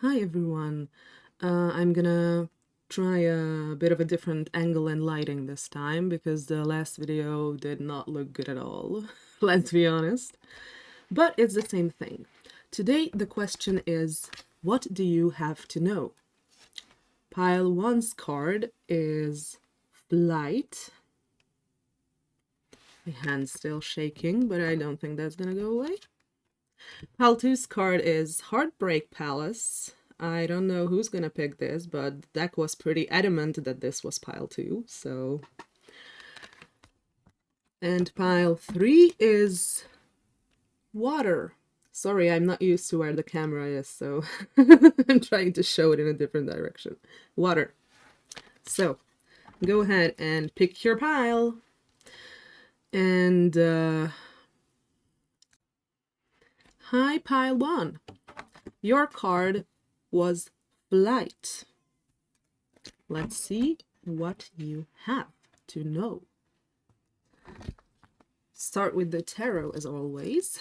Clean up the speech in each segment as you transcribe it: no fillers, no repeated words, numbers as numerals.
Hi everyone. I'm gonna try a bit of a different angle and lighting this time because the last video did not look good at all, let's be honest. But it's the same thing. Today the question is, what do you have to know? Pile 1's card is Flight. My hand's still shaking, but I don't think that's gonna go away. Pile 2's card is Heartbreak Palace. I don't know who's gonna pick this, but the deck was pretty adamant that this was pile 2, so... And pile 3 is Water. Sorry, I'm not used to where the camera is, so I'm trying to show it in a different direction. Water. So, go ahead and pick your pile. And, hi, pile 1. Your card was Flight. Let's see what you have to know. Start with the tarot as always.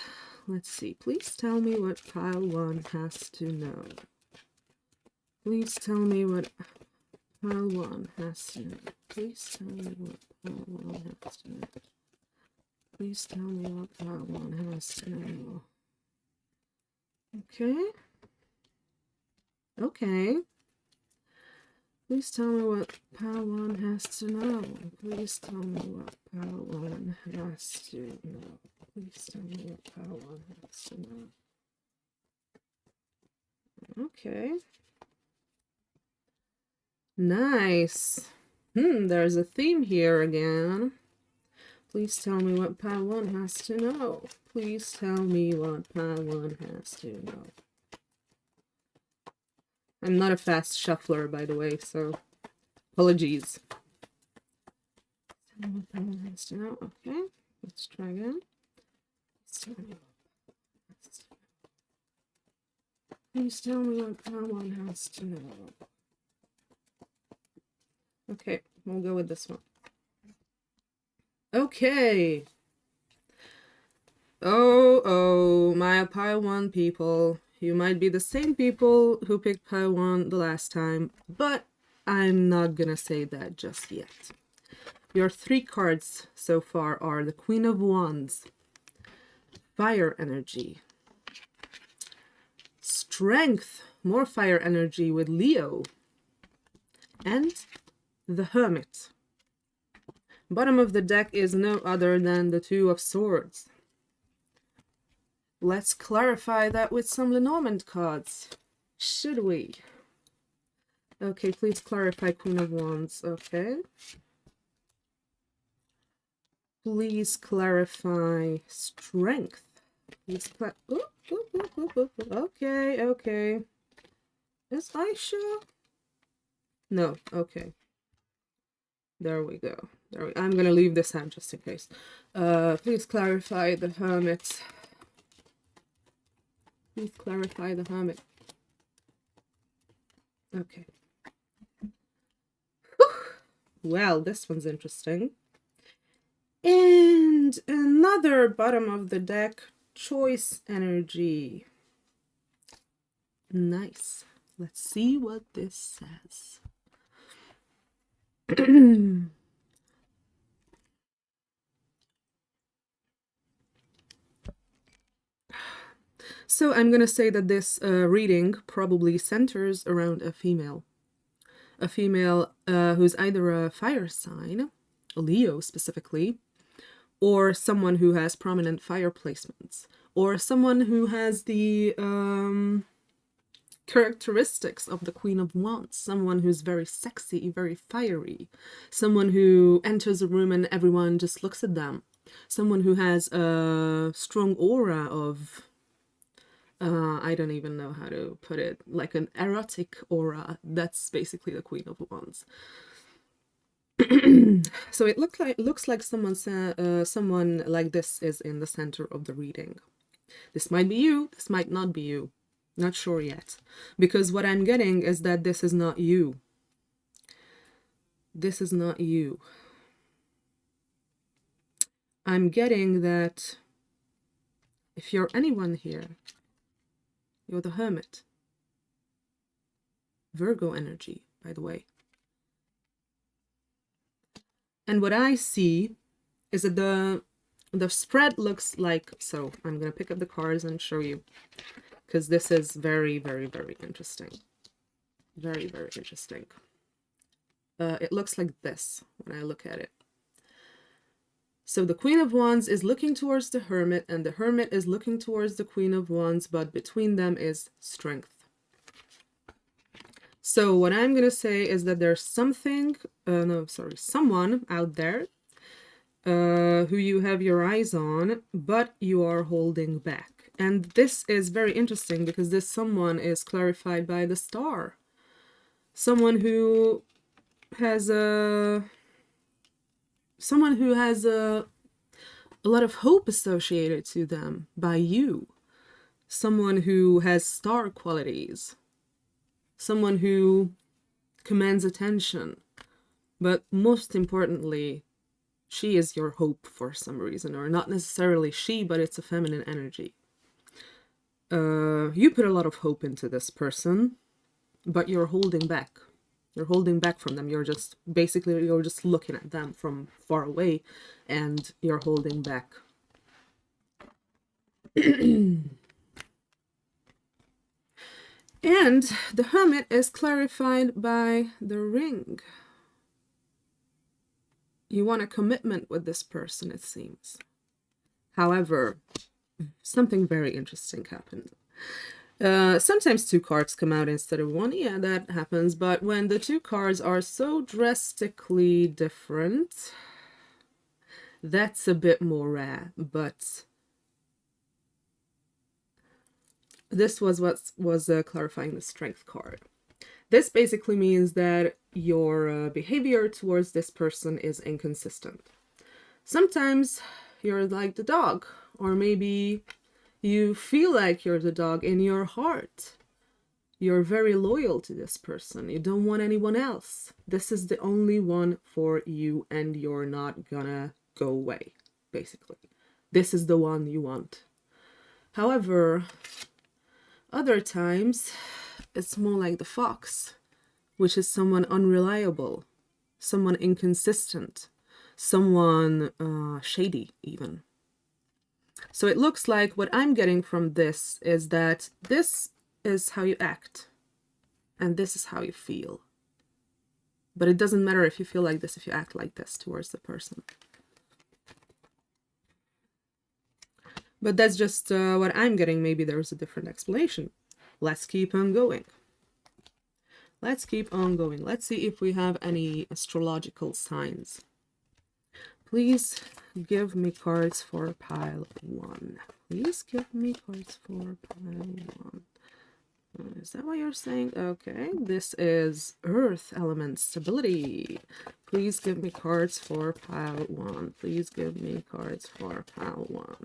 Let's see. Please tell me what pile 1 has to know. Please tell me what pile 1 has to know. Please tell me what pile 1 has to know. Please tell me what pile 1 has to know. Okay. Okay. Please tell me what pile 1 has to know. Please tell me what pile 1 has to know. Please tell me what pile 1 has to know. Okay. Nice. There's a theme here again. Please tell me what pile 1 has to know. Please tell me what pile 1 has to know. I'm not a fast shuffler, by the way, so apologies. Tell me what pile 1 has to know. Okay, let's try again. Please tell me what pile 1 has to know. Okay, we'll go with this one. Okay. Oh, my pile 1 people. You might be the same people who picked pile 1 the last time, but I'm not gonna say that just yet. Your 3 cards so far are the Queen of Wands, Fire Energy, Strength, more fire energy with Leo, and the Hermit. Bottom of the deck is no other than the Two of Swords. Let's clarify that with some Lenormand cards, should we? Okay, please clarify Queen of Wands. Okay. Please clarify Strength. Please okay. Is Aisha? No, okay. There we go. I'm gonna leave this out just in case. Please clarify the Hermit. Please clarify the Hermit. Okay. Well, this one's interesting. And another bottom of the deck, Choice Energy. Nice. Let's see what this says. So I'm gonna say that this reading probably centers around a female. A female who's either a fire sign, a Leo specifically, or someone who has prominent fire placements, or someone who has the characteristics of the Queen of Wands, someone who's very sexy, very fiery, someone who enters a room and everyone just looks at them, someone who has a strong aura of, I don't even know how to put it, like an erotic aura. That's basically the Queen of Wands. So it looks like someone like this is in the center of the reading. This might be you, this might not be you. Not sure yet. Because what I'm getting is that this is not you. This is not you. I'm getting that if you're anyone here, you're the Hermit. Virgo energy, by the way. And what I see is that the spread looks like, so I'm going to pick up the cards and show you, because this is very, very, very interesting. Very, very interesting. It looks like this when I look at it. So the Queen of Wands is looking towards the Hermit, and the Hermit is looking towards the Queen of Wands, but between them is Strength. So what I'm going to say is that there's someone out there who you have your eyes on, but you are holding back. And this is very interesting because this someone is clarified by the star. Someone who has a lot of hope associated to them by you. Someone who has star qualities. Someone who commands attention. But most importantly, she is your hope for some reason, or not necessarily she, but it's a feminine energy. You put a lot of hope into this person, but you're holding back. You're holding back from them. You're just looking at them from far away, and you're holding back. And the Hermit is clarified by the Ring. You want a commitment with this person, it seems. However, something very interesting happened. Sometimes two cards come out instead of one. Yeah, that happens. But when the two cards are so drastically different, that's a bit more rare. But this was what was clarifying the Strength card. This basically means that your behavior towards this person is inconsistent. Sometimes you're like the dog, or maybe you feel like you're the dog in your heart. You're very loyal to this person. You don't want anyone else. This is the only one for you, and you're not gonna go away, basically. This is the one you want. However, other times, it's more like the fox, which is someone unreliable, someone inconsistent, someone shady even. So it looks like what I'm getting from this is that this is how you act, and this is how you feel. But it doesn't matter if you feel like this, if you act like this towards the person. But that's just what I'm getting. Maybe there's a different explanation. Let's keep on going. Let's keep on going. Let's see if we have any astrological signs. Please give me cards for pile 1. Please give me cards for pile 1. Is that what you're saying? Okay, this is Earth element stability. Please give me cards for pile 1. Please give me cards for pile 1.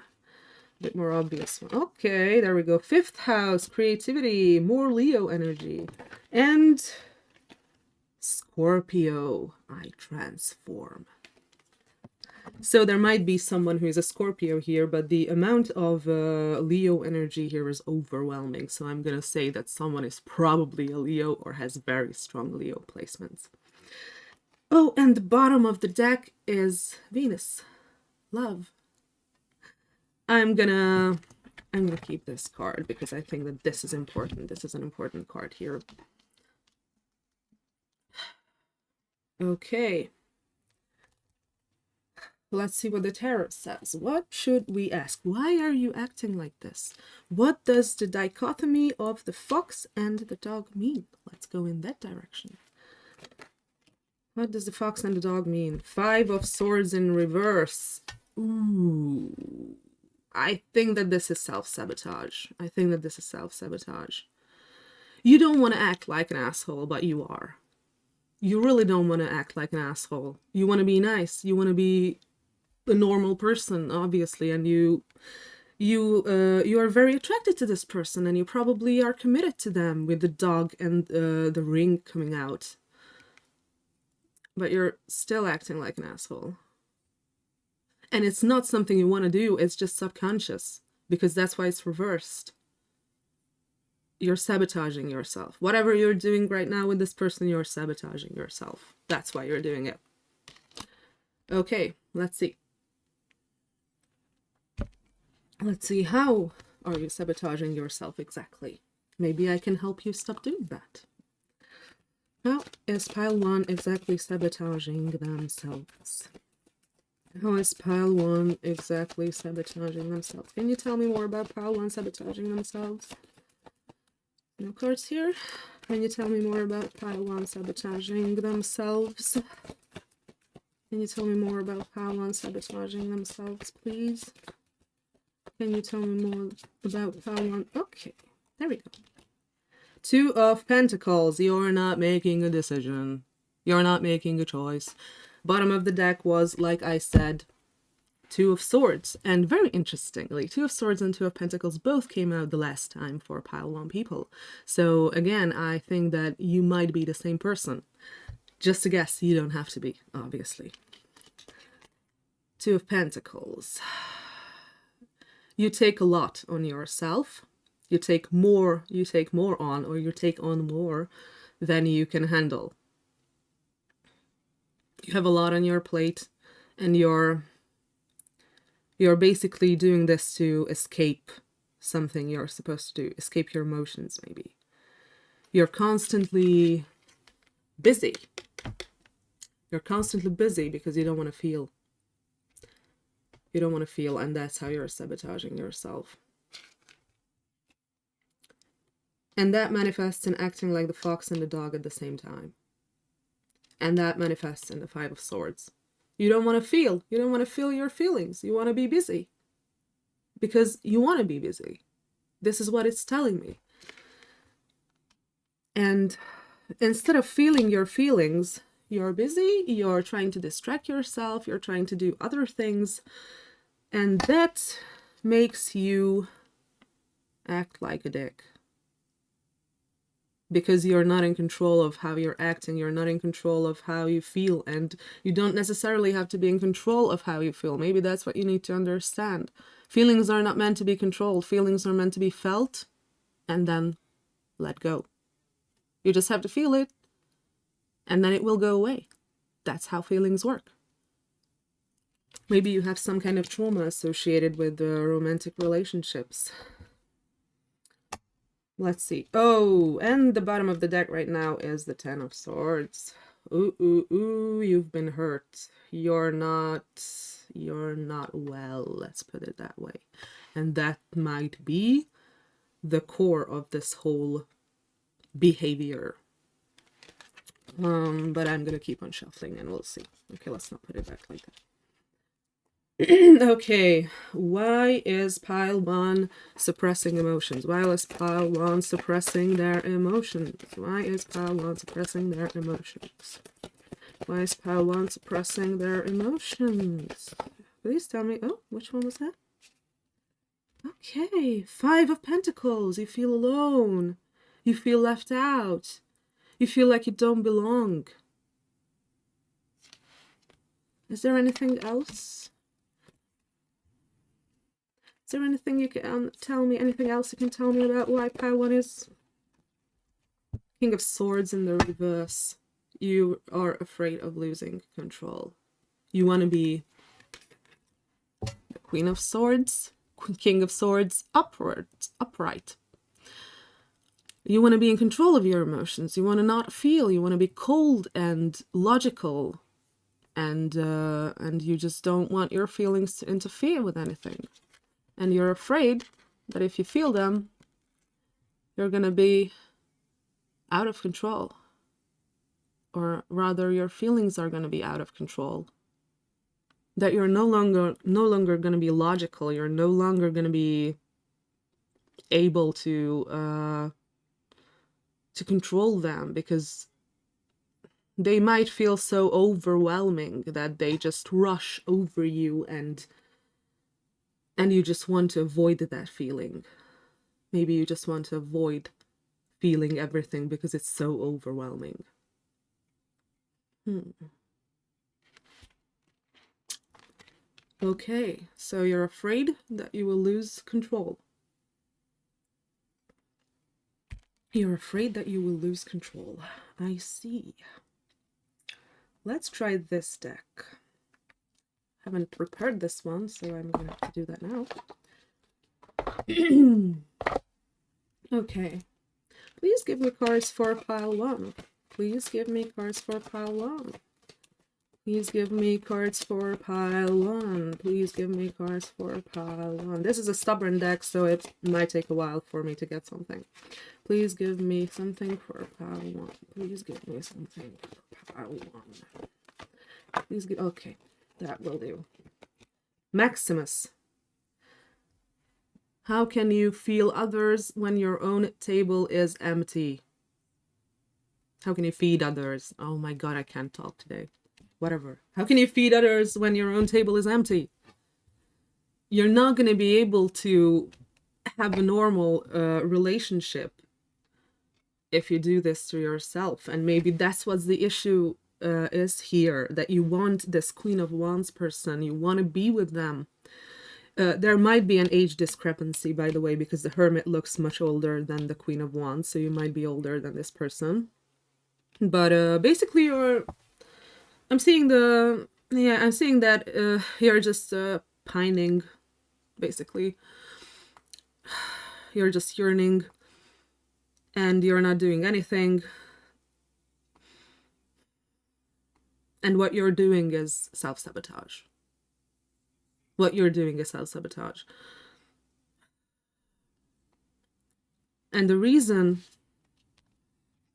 Bit more obvious one. Okay, there we go. 5th house, creativity, more Leo energy. And Scorpio, I transform. So there might be someone who is a Scorpio here, but the amount of Leo energy here is overwhelming. So I'm going to say that someone is probably a Leo or has very strong Leo placements. Oh, and the bottom of the deck is Venus. Love. I'm gonna keep this card because I think that this is important. This is an important card here. Okay. Let's see what the tarot says. What should we ask? Why are you acting like this? What does the dichotomy of the fox and the dog mean? Let's go in that direction. What does the fox and the dog mean? 5 of Swords in reverse. Ooh. I think that this is self-sabotage. I think that this is self-sabotage. You don't want to act like an asshole, but you are. You really don't want to act like an asshole. You want to be nice. You want to be a normal person, obviously, and you are very attracted to this person, and you probably are committed to them with the dog and the ring coming out. But you're still acting like an asshole. And it's not something you want to do, it's just subconscious, because that's why it's reversed. you're sabotaging yourself. Whatever you're doing right now with this person, you're sabotaging yourself. That's why you're doing it. Okay, let's see. Let's see, how are you sabotaging yourself exactly? Maybe I can help you stop doing that. How is pile 1 exactly sabotaging themselves? How is pile 1 exactly sabotaging themselves? Can you tell me more about pile 1 sabotaging themselves? No cards here. Can you tell me more about pile 1 sabotaging themselves? Can you tell me more about pile 1 sabotaging themselves, please? Can you tell me more about pile 1? Okay, there we go. 2 of Pentacles. You're not making a decision. You're not making a choice. Bottom of the deck was, like I said, 2 of Swords. And very interestingly, 2 of Swords and 2 of Pentacles both came out the last time for pile 1 people. So again, I think that you might be the same person. Just a guess, you don't have to be, obviously. 2 of Pentacles. You take a lot on yourself. You take more on, or you take on more than you can handle. You have a lot on your plate, and you're basically doing this to escape something you're supposed to do, escape your emotions maybe. You're constantly busy. You're constantly busy because you don't want to feel. You don't want to feel, and that's how you're sabotaging yourself. And that manifests in acting like the fox and the dog at the same time. And that manifests in the 5 of Swords. You don't want to feel. You don't want to feel your feelings. You want to be busy. Because you want to be busy. This is what it's telling me. And instead of feeling your feelings, you're busy. You're trying to distract yourself. You're trying to do other things. And that makes you act like a dick. Because you're not in control of how you're acting, you're not in control of how you feel, and you don't necessarily have to be in control of how you feel. Maybe that's what you need to understand. Feelings are not meant to be controlled. Feelings are meant to be felt and then let go. You just have to feel it, and then it will go away. That's how feelings work. Maybe you have some kind of trauma associated with romantic relationships. Let's see. Oh, and the bottom of the deck right now is the 10 of Swords. Ooh, ooh, ooh, you've been hurt. You're not well, let's put it that way. And that might be the core of this whole behavior. But I'm gonna keep on shuffling and we'll see. Okay, let's not put it back like that. Okay, why is pile 1 suppressing emotions? Why is pile 1 suppressing their emotions? Why is pile 1 suppressing their emotions? Why is pile 1 suppressing their emotions? Please tell me. Oh, which one was that? Okay, 5 of Pentacles. You feel alone. You feel left out. You feel like you don't belong. Is there anything else? Is there anything you can tell me? Anything else you can tell me about why pile 1 is? King of Swords in the reverse. You are afraid of losing control. You want to be the Queen of Swords, King of Swords, upright. You want to be in control of your emotions. You want to not feel. You want to be cold and logical, and you just don't want your feelings to interfere with anything. And you're afraid that if you feel them, you're gonna be out of control. Or rather, your feelings are gonna be out of control. That you're no longer gonna be logical. You're no longer gonna be able to control them, because they might feel so overwhelming that they just rush over you, and you just want to avoid that feeling. Maybe you just want to avoid feeling everything because it's so overwhelming. Okay, so you're afraid that you will lose control. You're afraid that you will lose control. I see. Let's try this deck. Haven't prepared this one, so I'm gonna have to do that now. Okay. Please give me cards for pile 1. Please give me cards for pile 1. Please give me cards for pile 1. Please give me cards for pile 1. This is a stubborn deck, so it might take a while for me to get something. Please give me something for pile 1. Please give me something for pile 1. Please give... Okay, that will do. Maximus. How can you feel others when your own table is empty? How can you feed others? Oh my god, I can't talk today. Whatever. How can you feed others when your own table is empty? You're not going to be able to have a normal relationship if you do this to yourself. And maybe that's what the issue is here, that you want this Queen of Wands person, you want to be with them. There might be an age discrepancy, by the way, because the Hermit looks much older than the Queen of Wands, so you might be older than this person. But basically I'm seeing that you're just pining, basically. You're just yearning, and you're not doing anything. And what you're doing is self-sabotage. What you're doing is self-sabotage. And the reason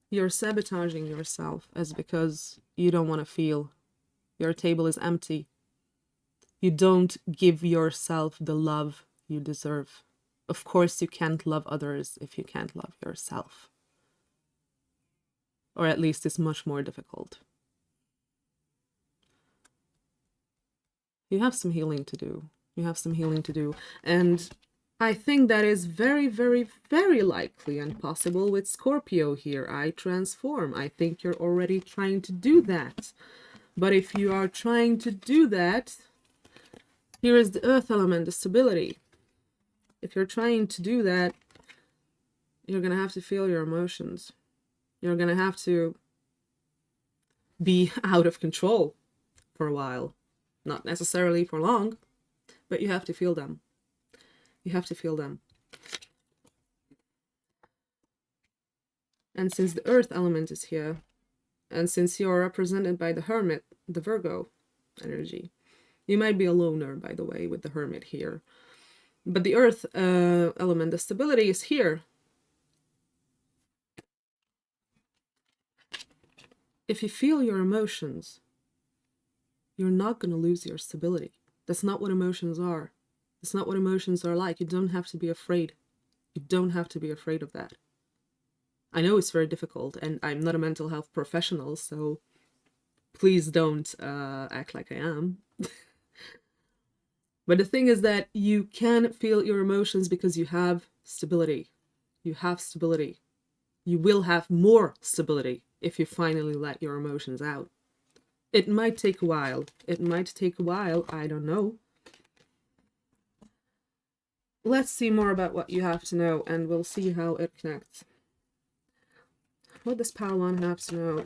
you're sabotaging yourself is because you don't want to feel. Your table is empty. You don't give yourself the love you deserve. Of course, you can't love others if you can't love yourself. Or at least it's much more difficult. You have some healing to do. You have some healing to do. And I think that is very, very, very likely and possible with Scorpio here. I transform. I think you're already trying to do that. But if you are trying to do that, here is the earth element, the stability. If you're trying to do that, you're going to have to feel your emotions. You're going to have to be out of control for a while. Not necessarily for long, but you have to feel them. You have to feel them. And since the earth element is here, and since you're represented by the Hermit, the Virgo energy, you might be a loner, by the way, with the Hermit here. But the earth element, the stability is here. If you feel your emotions, you're not going to lose your stability. That's not what emotions are. That's not what emotions are like. You don't have to be afraid. You don't have to be afraid of that. I know it's very difficult, and I'm not a mental health professional, so please don't act like I am. But the thing is that you can feel your emotions because you have stability. You have stability. You will have more stability if you finally let your emotions out. It might take a while. It might take a while. I don't know. Let's see more about what you have to know, and we'll see how it connects. What does pile 1 have to know?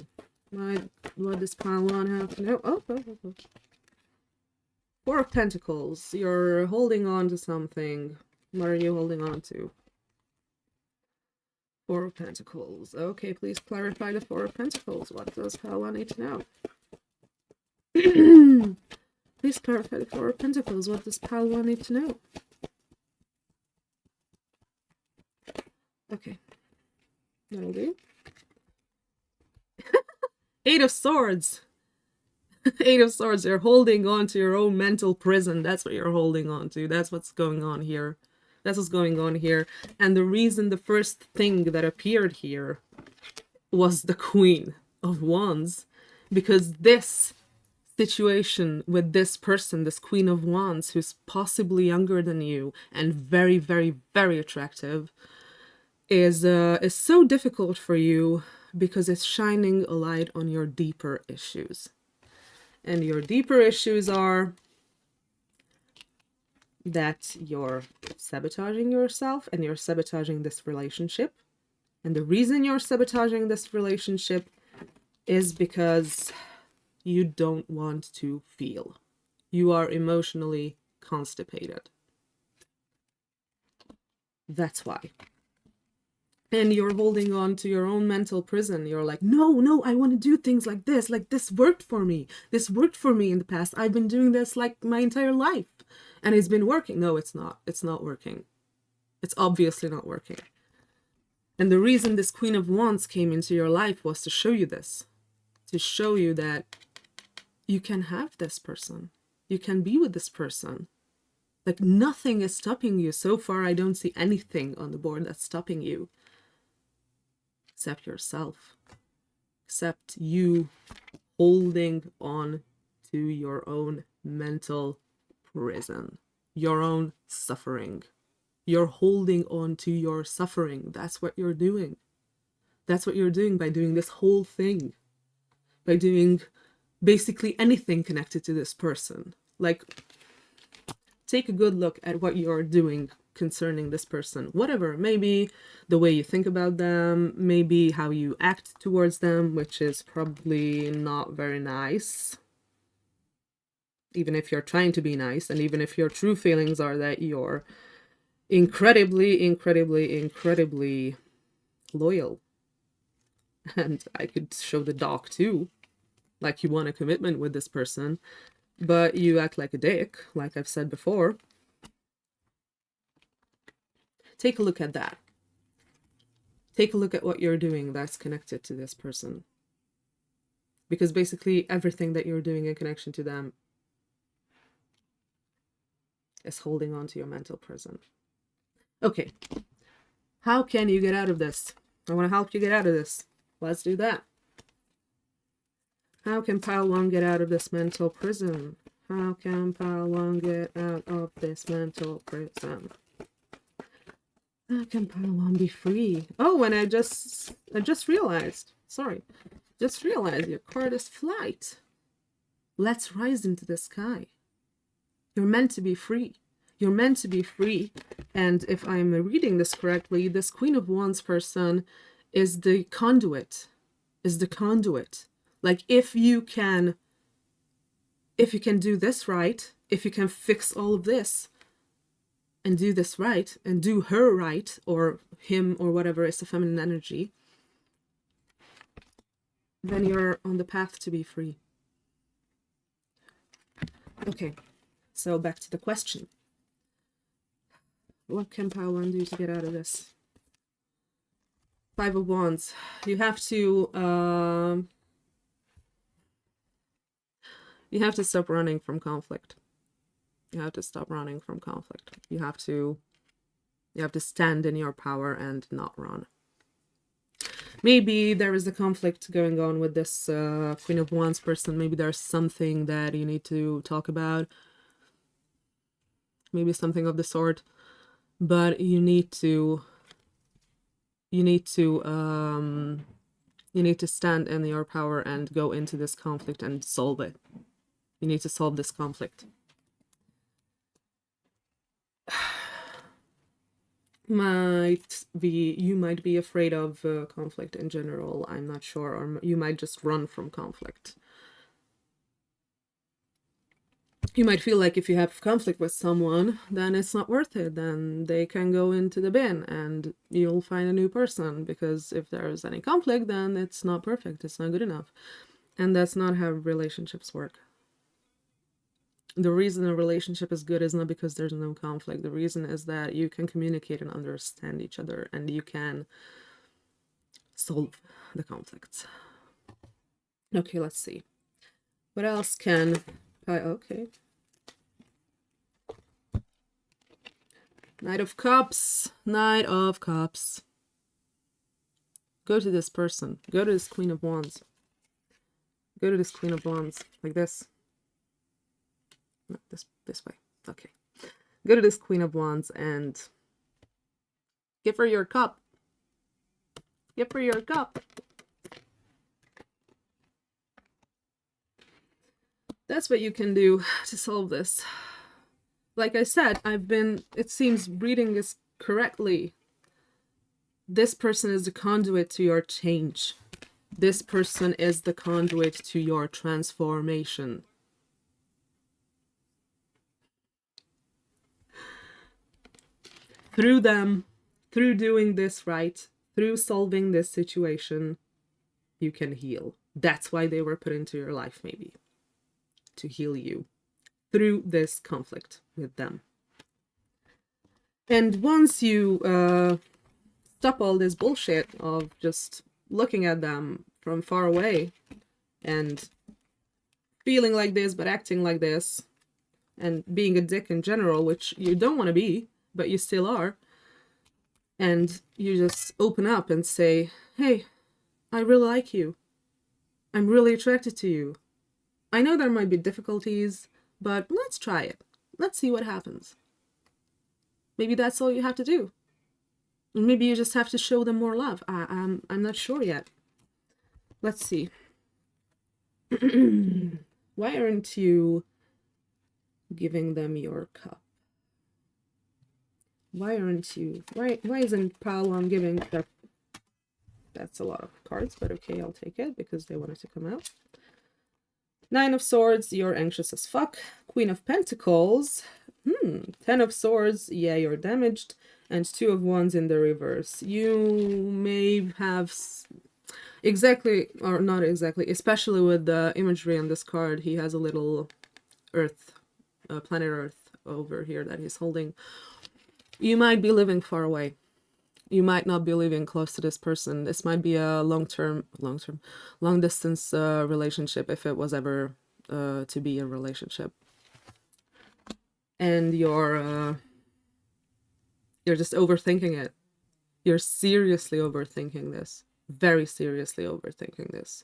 What does pile 1 have to know? Oh. 4 of Pentacles. You're holding on to something. What are you holding on to? 4 of Pentacles. Okay, please clarify the 4 of Pentacles. What does pile 1 need to know? Please clarify the 4 of Pentacles. What does pile 1 need to know? Okay. That'll do. 8 of Swords. 8 of Swords. You're holding on to your own mental prison. That's what you're holding on to. That's what's going on here. That's what's going on here. And the reason the first thing that appeared here was the Queen of Wands. Because this situation with this person, this Queen of Wands, who's possibly younger than you and very, very, very attractive, is so difficult for you because it's shining a light on your deeper issues. And your deeper issues are that you're sabotaging yourself and you're sabotaging this relationship. And the reason you're sabotaging this relationship is because you don't want to feel. You are emotionally constipated. That's why. And you're holding on to your own mental prison. You're like, no, I want to do things like this. Like, this worked for me. This worked for me in the past. I've been doing this like my entire life. And it's been working. No, it's not. It's not working. It's obviously not working. And the reason this Queen of Wands came into your life was to show you this. To show you that you can have this person. You can be with this person. Like, nothing is stopping you. So far, I don't see anything on the board that's stopping you. Except yourself. Except you holding on to your own mental prison. Your own suffering. You're holding on to your suffering. That's what you're doing. That's what you're doing by doing this whole thing. By doing basically anything connected to this person. Like, take a good look at what you're doing concerning this person. Whatever, maybe the way you think about them, maybe how you act towards them, which is probably not very nice. Even if you're trying to be nice, and even if your true feelings are that you're incredibly loyal. And I could show the doc too. Like, you want a commitment with this person, but you act like a dick, like I've said before. Take a look at that. Take a look at what you're doing that's connected to this person. Because basically everything that you're doing in connection to them is holding on to your mental prison. Okay. How can you get out of this? I want to help you get out of this. Let's do that. How can Pile 1 get out of this mental prison? How can Pile 1 get out of this mental prison? How can Pile 1 be free? Oh, and I just realized. Sorry. Just realized your card is flight. Let's rise into the sky. You're meant to be free. You're meant to be free. And if I'm reading this correctly, this Queen of Wands person is the conduit. Like, if you can do this right, if you can fix all of this and do this right and do her right, or him, or whatever is the feminine energy, then you're on the path to be free. Okay, so back to the question. What can Pile 1 do to get out of this? 5 of Wands. You have to stop running from conflict. You have to stop running from conflict. You have to stand in your power and not run. Maybe there is a conflict going on with this Queen of Wands person. Maybe there's something that you need to talk about. Maybe something of the sort. But you need to stand in your power and go into this conflict and solve it. You need to solve this conflict. You might be afraid of conflict in general. I'm not sure. Or you might just run from conflict. You might feel like if you have conflict with someone, then it's not worth it. Then they can go into the bin and you'll find a new person, because if there's any conflict, then it's not perfect. It's not good enough. And that's not how relationships work. The reason a relationship is good is not because there's no conflict. The reason is that you can communicate and understand each other, and you can solve the conflicts. Okay, let's see. What else can okay. Knight of Cups. Knight of Cups. Go to this person. Go to this Queen of Wands. Go to this Queen of Wands. Like this. No, this way. Okay. Go to this Queen of Wands and give her your cup. Give her your cup. That's what you can do to solve this. Like I said, it seems reading this correctly. This person is the conduit to your change. This person is the conduit to your transformation. Through them, through doing this right, through solving this situation, you can heal. That's why they were put into your life, maybe. To heal you through this conflict with them. And once you stop all this bullshit of just looking at them from far away and feeling like this but acting like this and being a dick in general, which you don't want to be, but you still are, and you just open up and say, hey, I really like you. I'm really attracted to you. I know there might be difficulties, but let's try it. Let's see what happens. Maybe that's all you have to do. Maybe you just have to show them more love. I'm not sure yet. Let's see. Why aren't you giving them your cup? Why aren't you? Why isn't Paolo giving their... That's a lot of cards, but okay, I'll take it because they wanted to come out. Nine of Swords, you're anxious as fuck. Queen of Pentacles. 10 of Swords, yeah, you're damaged. And 2 of Wands in the reverse. You may have... Exactly, or not exactly, especially with the imagery on this card, he has a little Earth, planet Earth over here that he's holding. You might be living far away. You might not be living close to this person. This might be a long distance relationship, if it was ever to be a relationship. And you're just overthinking it. You're seriously overthinking this. Very seriously overthinking this.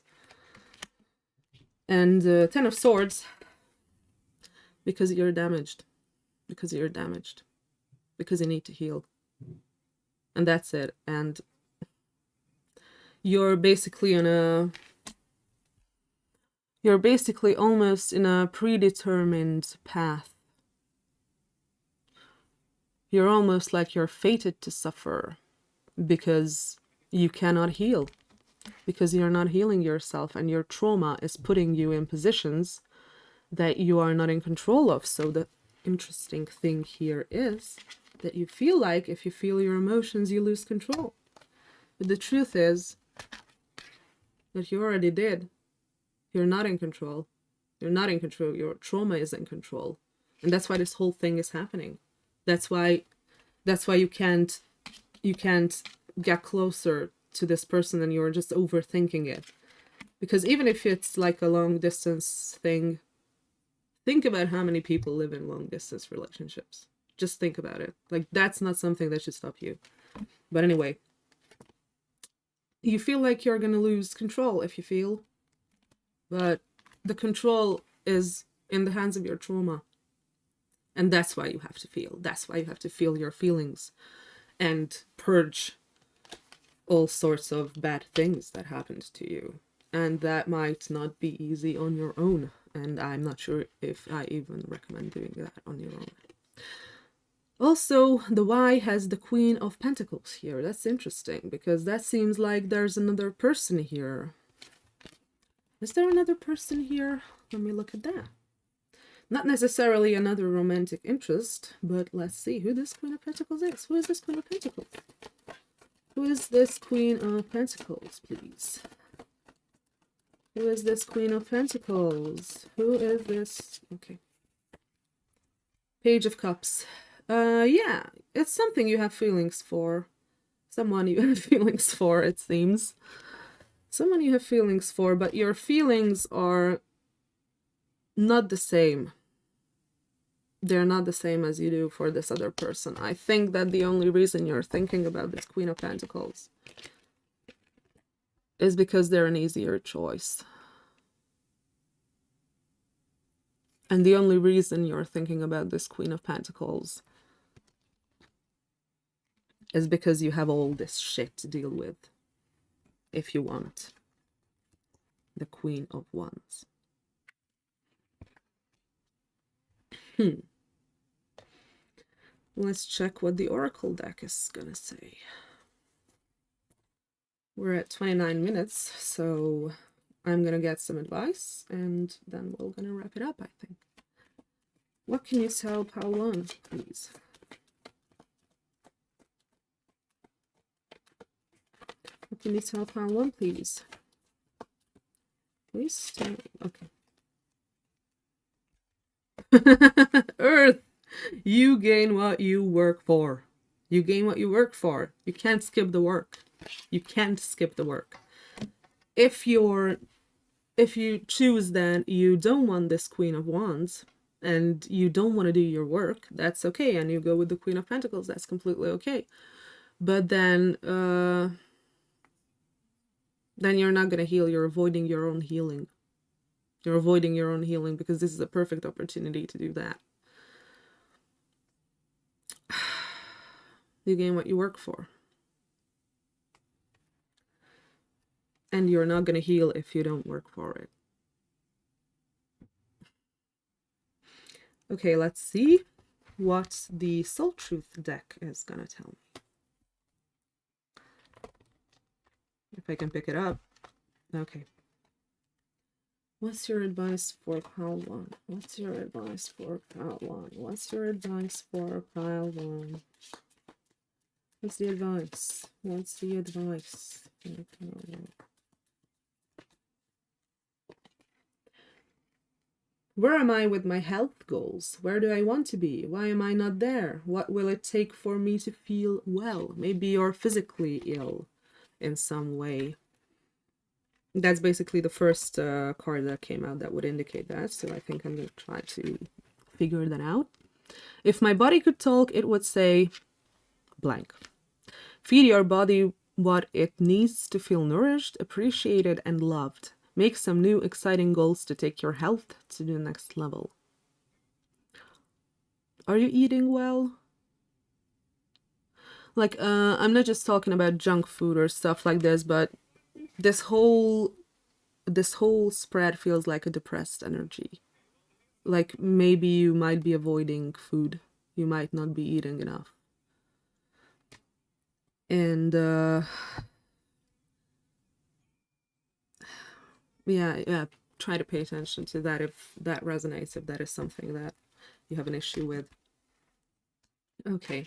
And 10 of Swords, because you're damaged. Because you're damaged. Because you need to heal. And that's it. And you're basically on a... You're basically almost in a predetermined path. You're almost like you're fated to suffer because you cannot heal. Because you're not healing yourself, and your trauma is putting you in positions that you are not in control of. So the interesting thing here is that you feel like if you feel your emotions, you lose control. But the truth is that you already did. You're not in control. You're not in control. Your trauma is in control. And that's why this whole thing is happening. That's why you can't get closer to this person, and you're just overthinking it. Because even if it's like a long distance thing, think about how many people live in long distance relationships. Just think about it. Like, that's not something that should stop you. But anyway, you feel like you're gonna lose control if you feel, but the control is in the hands of your trauma. And that's why you have to feel. That's why you have to feel your feelings and purge all sorts of bad things that happened to you. And that might not be easy on your own. And I'm not sure if I even recommend doing that on your own. Also, the Y has the Queen of Pentacles here. That's interesting, because that seems like there's another person here. Is there another person here? Let me look at that. Not necessarily another romantic interest, but let's see who this Queen of Pentacles is. Who is this Queen of Pentacles? Who is this Queen of Pentacles, please? Who is this Queen of Pentacles? Who is this? Okay. Page of Cups. Yeah, it's something you have feelings for. Someone you have feelings for, it seems. Someone you have feelings for, but your feelings are not the same. They're not the same as you do for this other person. I think that the only reason you're thinking about this Queen of Pentacles is because they're an easier choice. And the only reason you're thinking about this Queen of Pentacles is because you have all this shit to deal with if you want the Queen of Wands. Let's check what the Oracle deck is gonna say. We're at 29 minutes, so I'm gonna get some advice and then we're gonna wrap it up, I think. What can you tell pile one, please? What can you tell pile one, please? Please? Okay. Earth! You gain what you work for. You gain what you work for. You can't skip the work. You can't skip the work. If you choose that you don't want this Queen of Wands and you don't want to do your work, that's okay, and you go with the Queen of Pentacles, that's completely okay. But then you're not going to heal. You're avoiding your own healing. You're avoiding your own healing because this is a perfect opportunity to do that. You gain what you work for. And you're not going to heal if you don't work for it. Okay, let's see what the Soul Truth deck is going to tell me. If I can pick it up. Okay. What's your advice for pile one? What's your advice for pile one? What's your advice for pile one? What's the advice? What's the advice? Where am I with my health goals? Where do I want to be? Why am I not there? What will it take for me to feel well? Maybe you're physically ill in some way. That's basically the first card that came out that would indicate that. So I think I'm going to try to figure that out. If my body could talk, it would say blank. Feed your body what it needs to feel nourished, appreciated, and loved. Make some new exciting goals to take your health to the next level. Are you eating well? Like, I'm not just talking about junk food or stuff like this, but this whole spread feels like a depressed energy. Like maybe you might be avoiding food. You might not be eating enough. And yeah, try to pay attention to that if that resonates, if that is something that you have an issue with. Okay.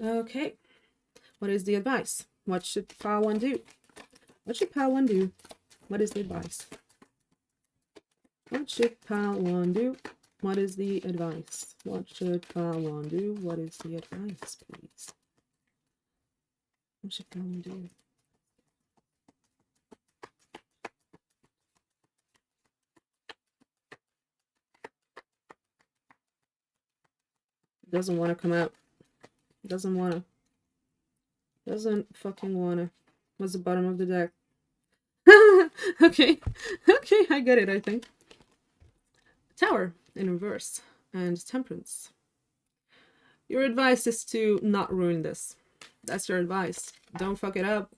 Okay. What is the advice? What should pile one do? What should pile one do? What is the advice? What should pile one do? What is the advice? What should pile one do? What is the advice, please? What should pile one do? Doesn't want to come out. Doesn't want to. Doesn't fucking want to. What's the bottom of the deck? Okay. Okay, I get it, I think. Tower in reverse and Temperance. Your advice is to not ruin this. That's your advice. Don't fuck it up.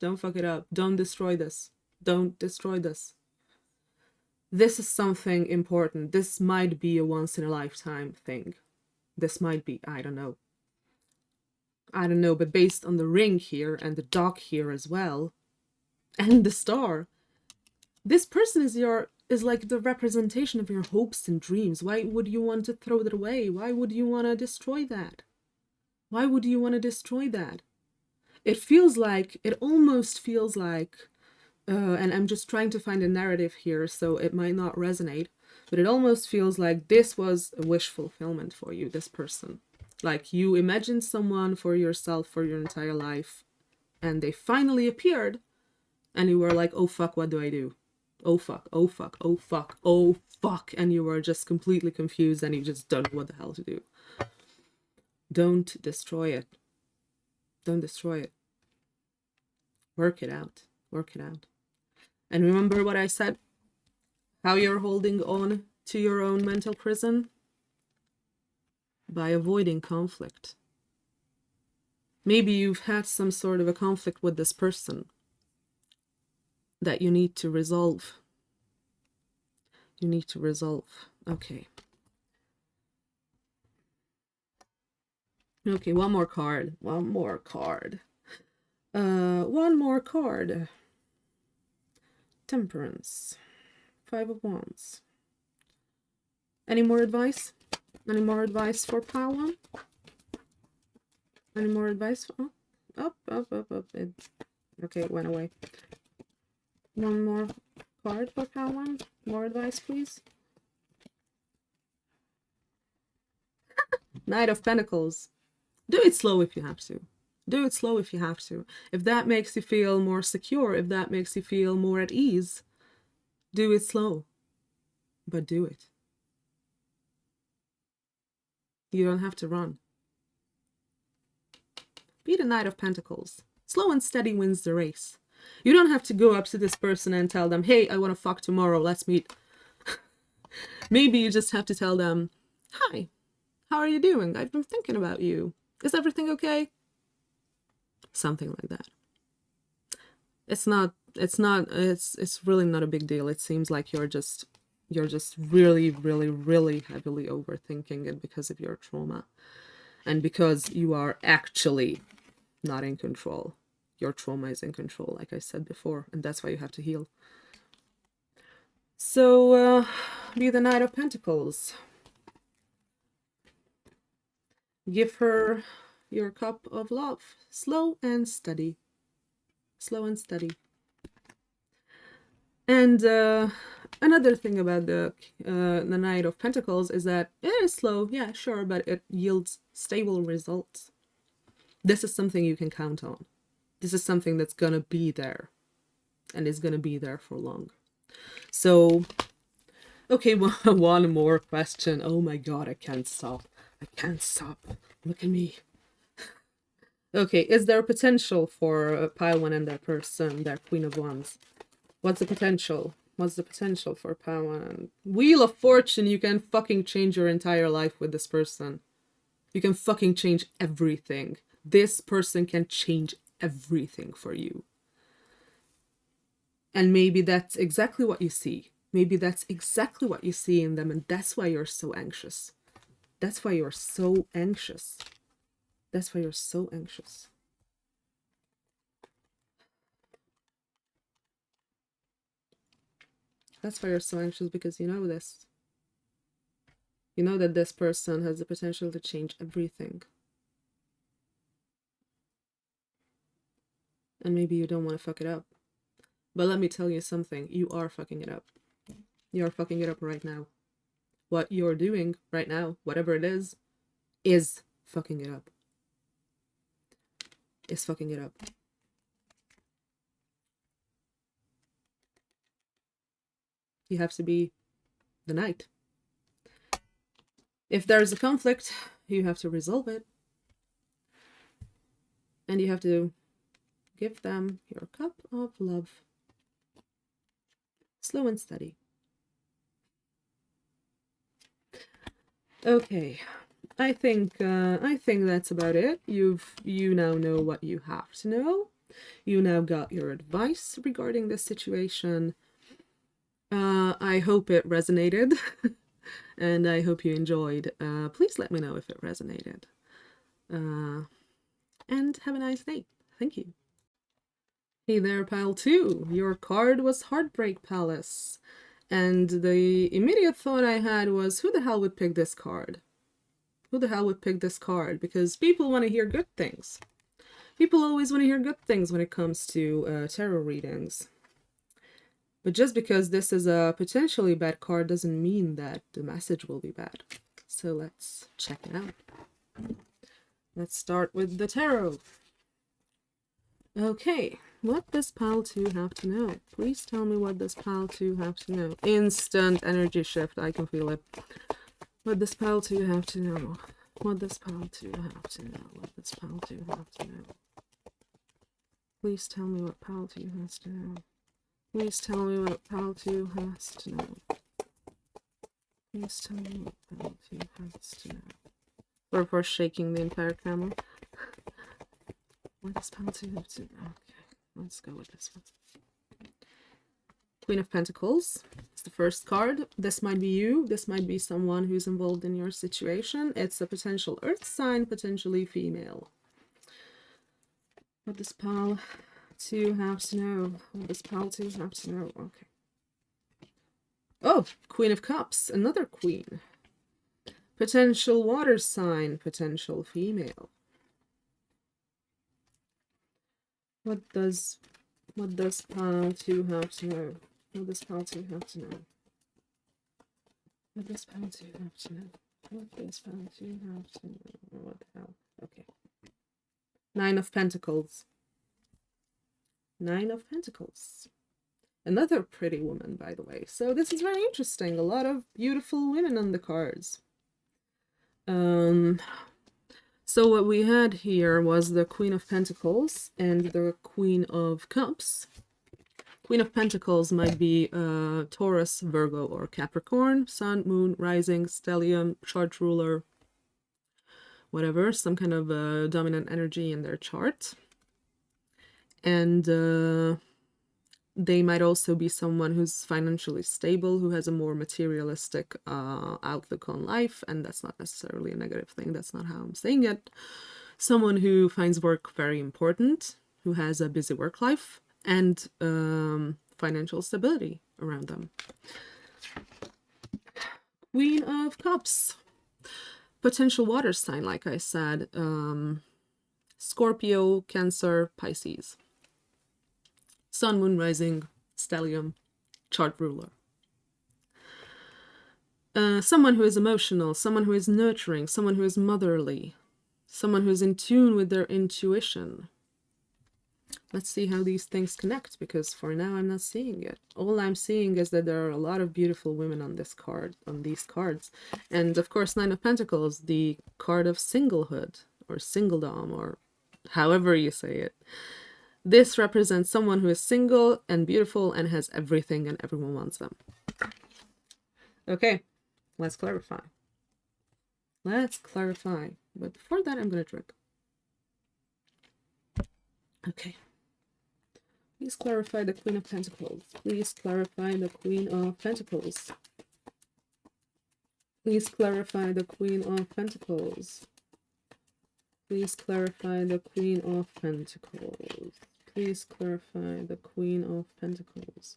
Don't fuck it up. Don't destroy this. Don't destroy this. This is something important. This might be a once-in-a-lifetime thing. This might be, I don't know. I don't know, but based on the ring here and the dog here as well, and the star, this person is like the representation of your hopes and dreams. Why would you want to throw that away? Why would you want to destroy that? Why would you want to destroy that? It almost feels like, and I'm just trying to find a narrative here, so it might not resonate, but it almost feels like this was a wish fulfillment for you, this person. Like you imagined someone for yourself for your entire life, and they finally appeared, and you were like, oh fuck, what do I do? Oh fuck, oh fuck, oh fuck, oh fuck, and you were just completely confused and you just don't know what the hell to do. Don't destroy it. Don't destroy it. Work it out. Work it out. And remember what I said? How you're holding on to your own mental prison? By avoiding conflict. Maybe you've had some sort of a conflict with this person that you need to resolve. You need to resolve. Okay. Okay, one more card. One more card. One more card. Temperance. 5 of Wands. Any more advice? Any more advice for pile 1? Any more advice? Oh, up. Okay, it went away. One more card for pile 1. More advice, please. Knight of Pentacles. Do it slow if you have to. Do it slow if you have to. If that makes you feel more secure, if that makes you feel more at ease, do it slow. But do it. You don't have to run. Be the Knight of Pentacles. Slow and steady wins the race. You don't have to go up to this person and tell them, hey, I want to fuck tomorrow, let's meet. Maybe you just have to tell them, hi, how are you doing? I've been thinking about you. Is everything okay? Something like that. It's really not a big deal. It seems like you're just really, really, really heavily overthinking it because of your trauma. And because you are actually not in control. Your trauma is in control, like I said before, and that's why you have to heal. So, be the Knight of Pentacles. Give her your cup of love. Slow and steady. Slow and steady. And another thing about the Knight of Pentacles is that it is slow, yeah, sure, but it yields stable results. This is something you can count on. This is something that's gonna be there, and is gonna be there for long. So, okay, one more question. Oh my god, I can't stop. I can't stop. Look at me. Okay, is there potential for pile 1 and their person, their Queen of Wands? What's the potential? What's the potential for pile 1? Wheel of Fortune, you can fucking change your entire life with this person. You can fucking change everything. This person can change everything for you. And maybe that's exactly what you see. Maybe that's exactly what you see in them, and that's why you're so anxious. That's why you're so anxious. That's why you're so anxious. That's why you're so anxious, because you know this. You know that this person has the potential to change everything. And maybe you don't want to fuck it up. But let me tell you something. You are fucking it up. You are fucking it up right now. What you're doing right now, whatever it is fucking it up. Is fucking it up. You have to be the knight. If there's a conflict, you have to resolve it. And you have to give them your cup of love. Slow and steady. Okay, I think that's about it. You now know what you have to know. You now got your advice regarding this situation. I hope it resonated, and I hope you enjoyed. Please let me know if it resonated. And have a nice day. Thank you. Hey there, pile 2. Your card was Heartbreak Palace. And the immediate thought I had was, who the hell would pick this card? Who the hell would pick this card? Because people want to hear good things. People always want to hear good things when it comes to tarot readings. But just because this is a potentially bad card doesn't mean that the message will be bad. So let's check it out. Let's start with the tarot. Okay, what does pile 2 have to know? Please tell me what does pile 2 have to know. Instant energy shift, I can feel it. What does pile 2 have to know? What does pile 2 have to know? What does pile 2 have to know? Please tell me what pile 2 has to know. Please tell me what pile 2 has to know. Please tell me what pile 2 has to know. We're shaking the entire camera. What does pile 2 have to know? Okay, let's go with this one. Queen of Pentacles. It's the first card. This might be you. This might be someone who's involved in your situation. It's a potential earth sign, potentially female. What does pile 2 have to know? What does pile 2 have to know? Okay. Oh, Queen of Cups, another queen. Potential water sign, potential female. What does pile 2 have to know? What does pile 2 have to know? What does pile 2 have to know? What does pile 2 have to know? What the hell? Okay. 9 of Pentacles. 9 of Pentacles. Another pretty woman, by the way. So this is very interesting. A lot of beautiful women on the cards. So what we had here was the Queen of Pentacles and the Queen of Cups. Queen of Pentacles might be Taurus, Virgo, or Capricorn, Sun, Moon, Rising, Stellium, chart ruler, whatever, some kind of dominant energy in their chart. And they might also be someone who's financially stable, who has a more materialistic outlook on life, and that's not necessarily a negative thing. That's not how I'm saying it. Someone who finds work very important, who has a busy work life, and financial stability around them. Queen of Cups. Potential water sign, like I said. Scorpio, Cancer, Pisces. Sun, Moon, Rising, Stellium, chart ruler. Someone who is emotional, someone who is nurturing, someone who is motherly, someone who is in tune with their intuition. Let's see how these things connect, because for now I'm not seeing it. All I'm seeing is that there are a lot of beautiful women on this card, on these cards. And of course, 9 of Pentacles, the card of singlehood or singledom, or however you say it. This represents someone who is single and beautiful and has everything and everyone wants them. Okay, let's clarify. Let's clarify. But before that, I'm going to drink. Okay. Please clarify the Queen of Pentacles. Please clarify the Queen of Pentacles. Please clarify the Queen of Pentacles. Please clarify the Queen of Pentacles. Please clarify the Queen of Pentacles.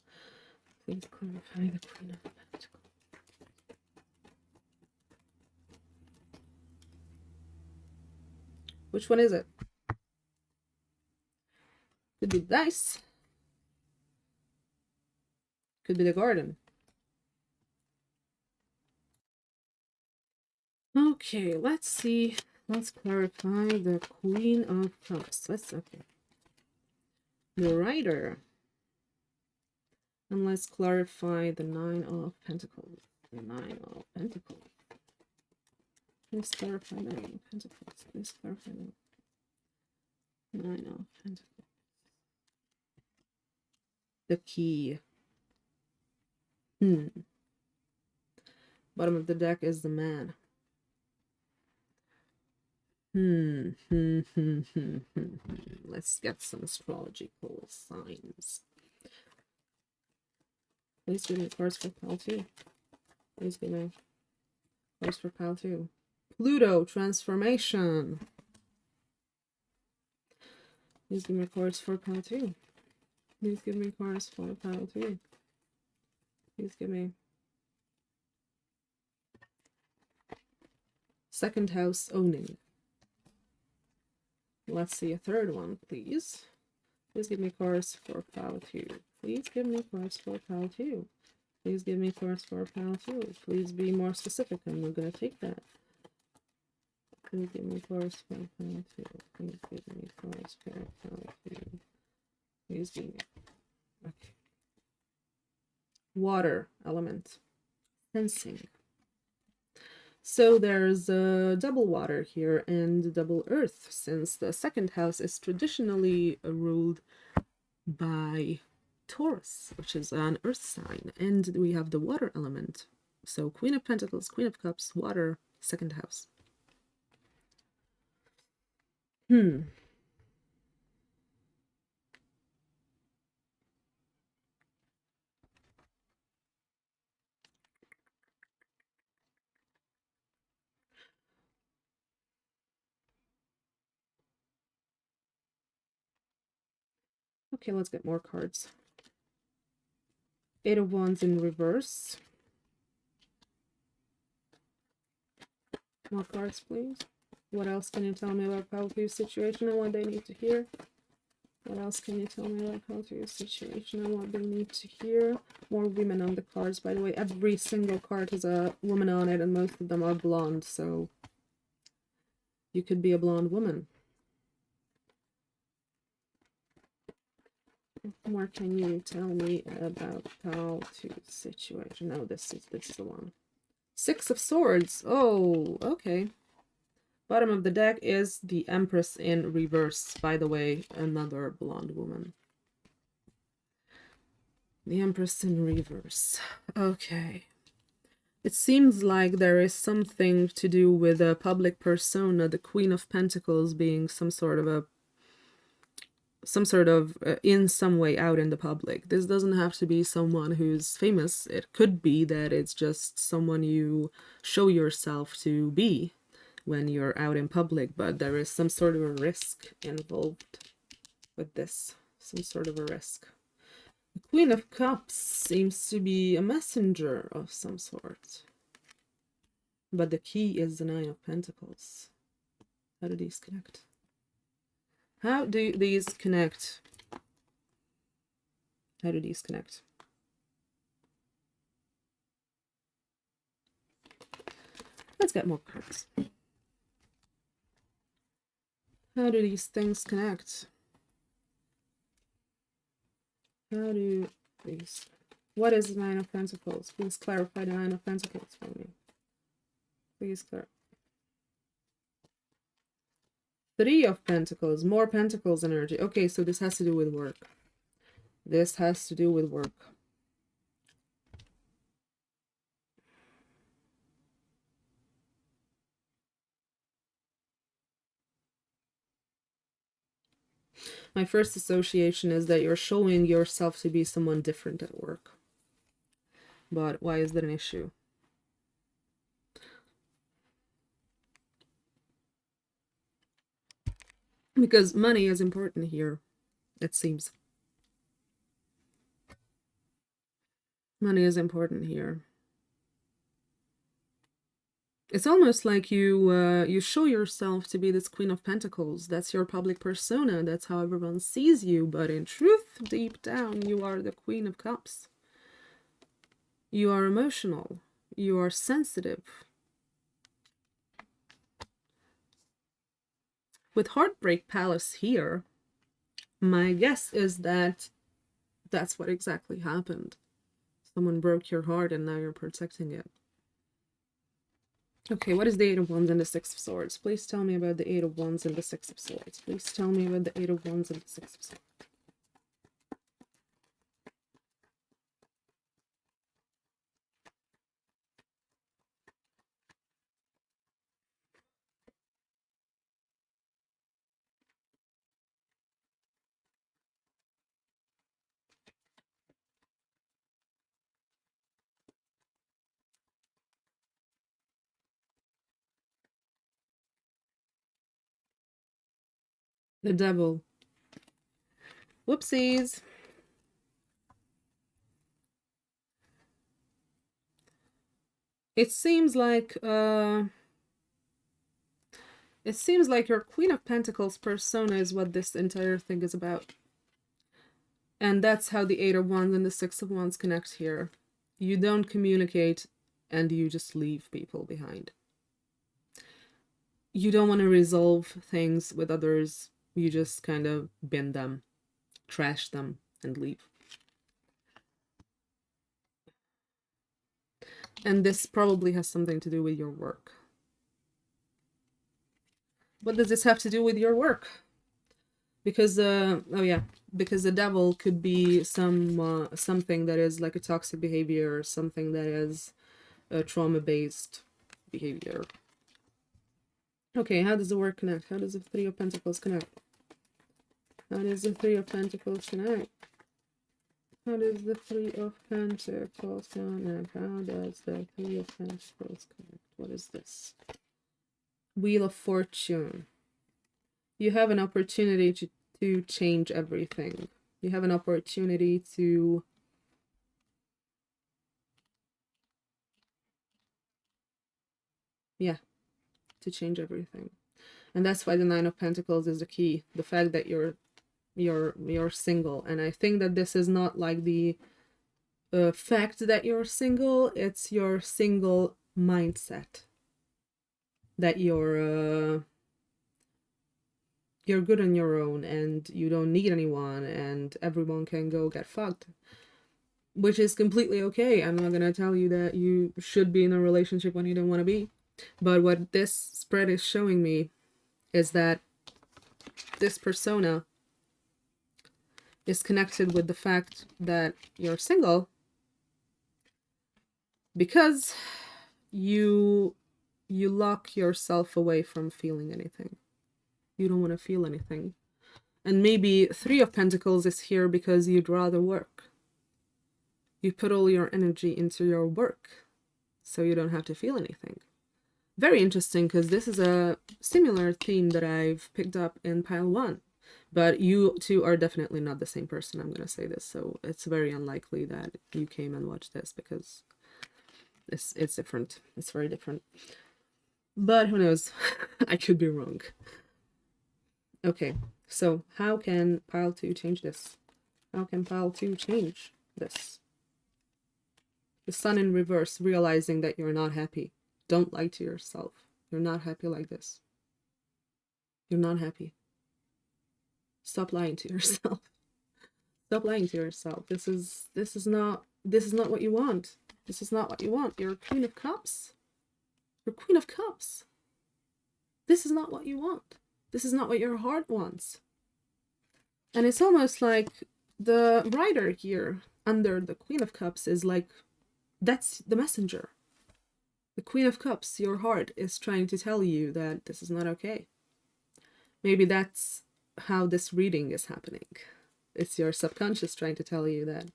Please clarify the Queen of Pentacles. Which one is it? Could be dice. Could be the garden. Okay, let's see. Let's clarify the Queen of Cups. Okay. The Rider. And let's clarify the 9 of Pentacles. The 9 of Pentacles. Please clarify 9 of Pentacles. Please clarify 9 of Pentacles. The key. Bottom of the deck is the man. Let's get some astrological signs. Please give me cards for pile 2. Please give me cards for pile 2. Pluto transformation. Please give me cards for pile 2. Please give me cards for pile 2. Please give me second house owning. Let's see a third one, please. Please give me cards for pile 2. Please give me cards for pile 2. Please give me cards for pile 2. Please be more specific. I'm not going to take that. Please give me cards for pile 2. Please give me cards for pile 2. Please give me. Okay. Water element. Sensing. So there's a double water here and double earth, since the second house is traditionally ruled by Taurus, which is an earth sign, and we have the water element. So Queen of Pentacles, Queen of Cups, water, second house. Okay, let's get more cards. Eight of Wands in reverse. More cards, please. What else can you tell me about Palpy's situation and what they need to hear? What else can you tell me about Palpy's situation and what they need to hear? More women on the cards. By the way, every single card has a woman on it, and most of them are blonde, so you could be a blonde woman. What more can you tell me about Palpy's situation? No, this is the one. Six of Swords. Oh, okay. Bottom of the deck is the Empress in reverse. By the way, another blonde woman. The Empress in reverse. Okay. It seems like there is something to do with a public persona, the Queen of Pentacles being some sort of in some way out in the public. This doesn't have to be someone who's famous. It could be that it's just someone you show yourself to be when you're out in public, but there is some sort of a risk involved with this. Some sort of a risk. The Queen of Cups seems to be a messenger of some sort. But the key is the Nine of Pentacles. How do these connect? How do these connect? How do these connect? Let's get more cards. How do these things connect? How do these... What is the Nine of Pentacles? Please clarify the Nine of Pentacles for me. Please clarify. Three of Pentacles. More Pentacles energy. Okay, so this has to do with work. This has to do with work. My first association is that you're showing yourself to be someone different at work. But why is that an issue? Because money is important here, it seems. Money is important here. It's almost like you show yourself to be this Queen of Pentacles. That's your public persona. That's how everyone sees you. But in truth, deep down, you are the Queen of Cups. You are emotional. You are sensitive. With Heartbreak Palace here, my guess is that that's what exactly happened. Someone broke your heart and now you're protecting it. Okay, what is the Eight of Wands and the Six of Swords? Please tell me about the Eight of Wands and the Six of Swords. Please tell me about the Eight of Wands and the Six of Swords. The Devil. Whoopsies. It seems like your Queen of Pentacles persona is what this entire thing is about. And that's how the Eight of Wands and the Six of Wands connect here. You don't communicate and you just leave people behind. You don't want to resolve things with others. You just kind of bin them, trash them, and leave. And this probably has something to do with your work. What does this have to do with your work? Because because the Devil could be something that is like a toxic behavior, or something that is a trauma-based behavior. Okay, how does the work connect? How does the Three of Pentacles connect? How does the Three of Pentacles connect? How does the Three of Pentacles connect? How does the Three of Pentacles connect? What is this? Wheel of Fortune. You have an opportunity to change everything. You have an opportunity to to change everything. And that's why the Nine of Pentacles is the key. The fact that you're single. And I think that this is not like the fact that you're single, it's your single mindset. That you're good on your own and you don't need anyone and everyone can go get fucked. Which is completely okay. I'm not gonna tell you that you should be in a relationship when you don't want to be. But what this spread is showing me is that this persona is connected with the fact that you're single because you lock yourself away from feeling anything. You don't want to feel anything. And maybe Three of Pentacles is here because you'd rather work. You put all your energy into your work so you don't have to feel anything. Very interesting, because this is a similar theme that I've picked up in pile 1. But you two are definitely not the same person, I'm going to say this. So it's very unlikely that you came and watched this, because it's different. It's very different. But who knows? I could be wrong. Okay, so how can pile 2 change this? How can pile 2 change this? The Sun in reverse, realizing that you're not happy. Don't lie to yourself. You're not happy like this. You're not happy. Stop lying to yourself. Stop lying to yourself. This is not what you want. This is not what you want. You're Queen of Cups. You're Queen of Cups. This is not what you want. This is not what your heart wants. And it's almost like the rider here under the Queen of Cups is like, that's the messenger. The Queen of Cups, your heart, is trying to tell you that this is not okay. Maybe that's how this reading is happening. It's your subconscious trying to tell you that,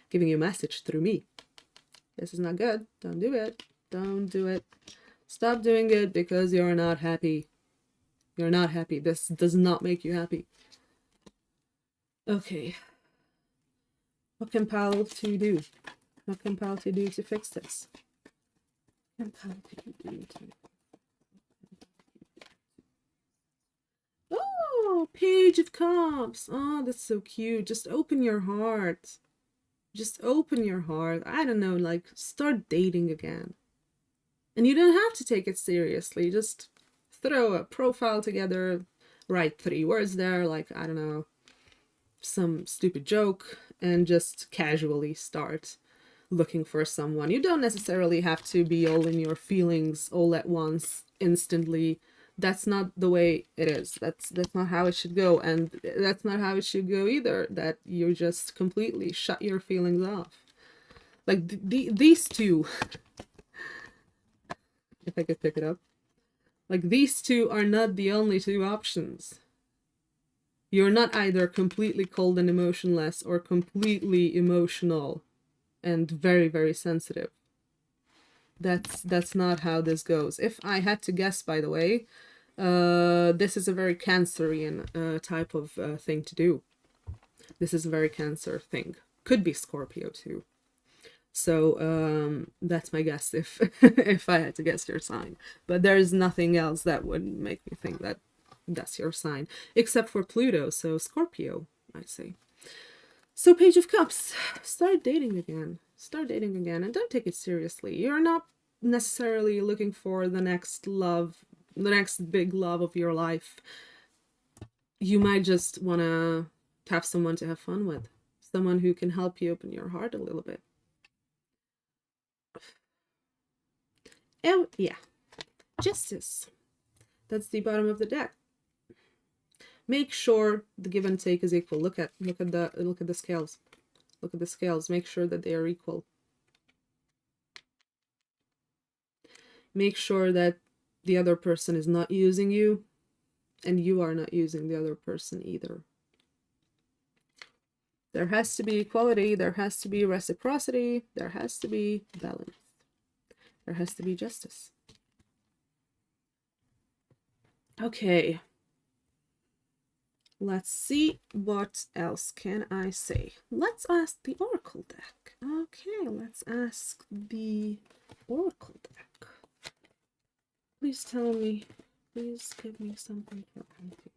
giving you a message through me. This is not good. Don't do it. Don't do it. Stop doing it because you're not happy. You're not happy. This does not make you happy. Okay. What can pile 2 do? What can pile 2 do to fix this? Oh, Page of Cups. Oh, that's so cute. Just open your heart. Just open your heart. I don't know, like, start dating again. And you don't have to take it seriously. Just throw a profile together, write 3 words there, like, I don't know, some stupid joke, and just casually start looking for someone. You don't necessarily have to be all in your feelings all at once, instantly. That's not the way it is. That's not how it should go, and that's not how it should go either, that you just completely shut your feelings off. Like, these two, if I could pick it up, like, these two are not the only 2 options. You're not either completely cold and emotionless or completely emotional and very, very sensitive. That's not how this goes. If I had to guess, by the way, this is a very Cancerian type of thing to do. This is a very Cancer thing. Could be Scorpio too. So that's my guess if if I had to guess your sign. But there's nothing else that would make me think that that's your sign, except for Pluto. So Scorpio, I'd say. So Page of Cups, start dating again. Start dating again, and don't take it seriously. You're not necessarily looking for the next love, the next big love of your life. You might just want to have someone to have fun with. Someone who can help you open your heart a little bit. Oh, yeah. Justice. That's the bottom of the deck. Make sure the give and take is equal. Look at the scales. Look at the scales. Make sure that they are equal. Make sure that the other person is not using you, and you are not using the other person either. There has to be equality. There has to be reciprocity. There has to be balance. There has to be justice. Okay. Let's see what else can I say. Let's ask the Oracle deck. Okay, let's ask the Oracle deck. Please tell me. Please give me something for Paltu.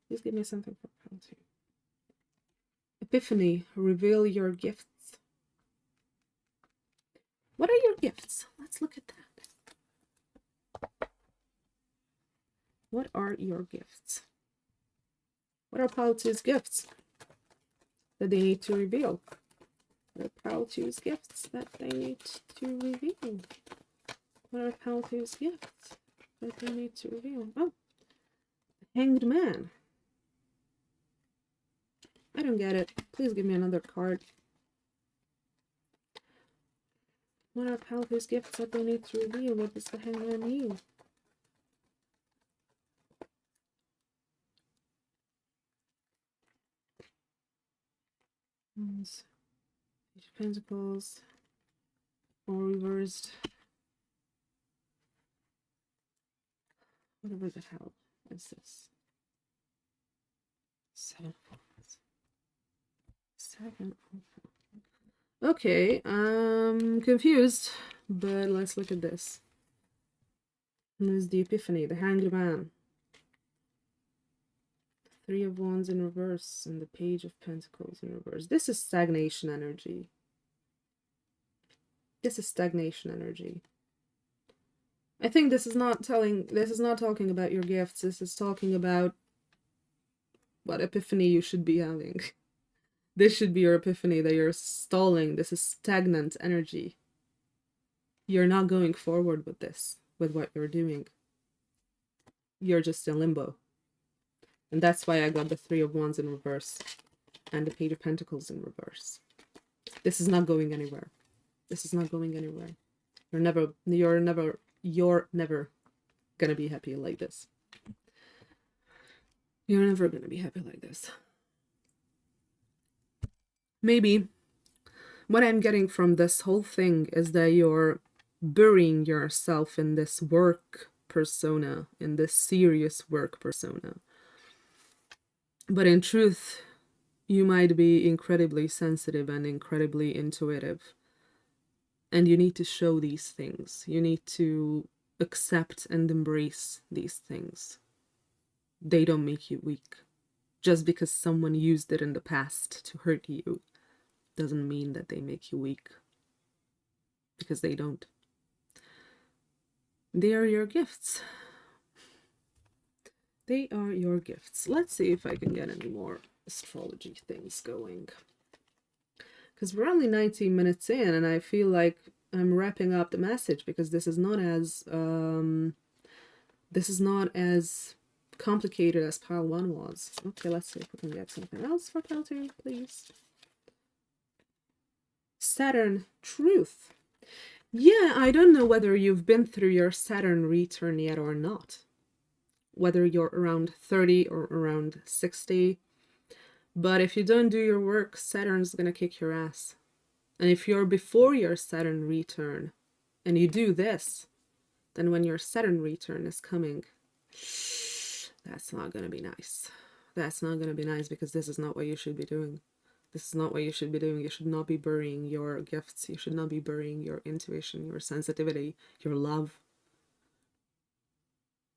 Please give me something for Paltu. Epiphany, reveal your gifts. What are your gifts? Let's look at that. What are your gifts? What are Paltu's gifts that they need to reveal? What are Paltu's gifts that they need to reveal? What are Paltu's gifts that they need to reveal? Oh, Hanged Man. I don't get it. Please give me another card. What are Paltu's gifts that they need to reveal? What does the Hanged Man mean? Page of Pentacles, or reversed. Whatever the hell is this? 7 of Wands. 7 of Wands. Okay, I'm confused, but let's look at this. There's the Epiphany, the Hanged Man. 3 of Wands in reverse, and the Page of Pentacles in reverse. This is stagnation energy. This is stagnation energy. I think this is not talking about your gifts. This is talking about what epiphany you should be having. This should be your epiphany, that you're stalling. This is stagnant energy. You're not going forward with this, with what you're doing. You're just in limbo. And that's why I got the 3 of Wands in reverse and the Page of Pentacles in reverse. This is not going anywhere. This is not going anywhere. You're never gonna be happy like this. You're never gonna be happy like this. Maybe what I'm getting from this whole thing is that you're burying yourself in this work persona, in this serious work persona. But in truth, you might be incredibly sensitive and incredibly intuitive. And you need to show these things. You need to accept and embrace these things. They don't make you weak. Just because someone used it in the past to hurt you doesn't mean that they make you weak. Because they don't. They are your gifts. They are your gifts. Let's see if I can get any more astrology things going. Because we're only 19 minutes in, and I feel like I'm wrapping up the message, because this is not as complicated as pile 1 was. Okay, let's see if we can get something else for pile 2, please. Saturn truth. Yeah, I don't know whether you've been through your Saturn return yet or not. Whether you're around 30 or around 60. But if you don't do your work, Saturn's gonna kick your ass. And if you're before your Saturn return and you do this, then when your Saturn return is coming, that's not gonna be nice. That's not gonna be nice, because this is not what you should be doing. This is not what you should be doing. You should not be burying your gifts. You should not be burying your intuition, your sensitivity, your love.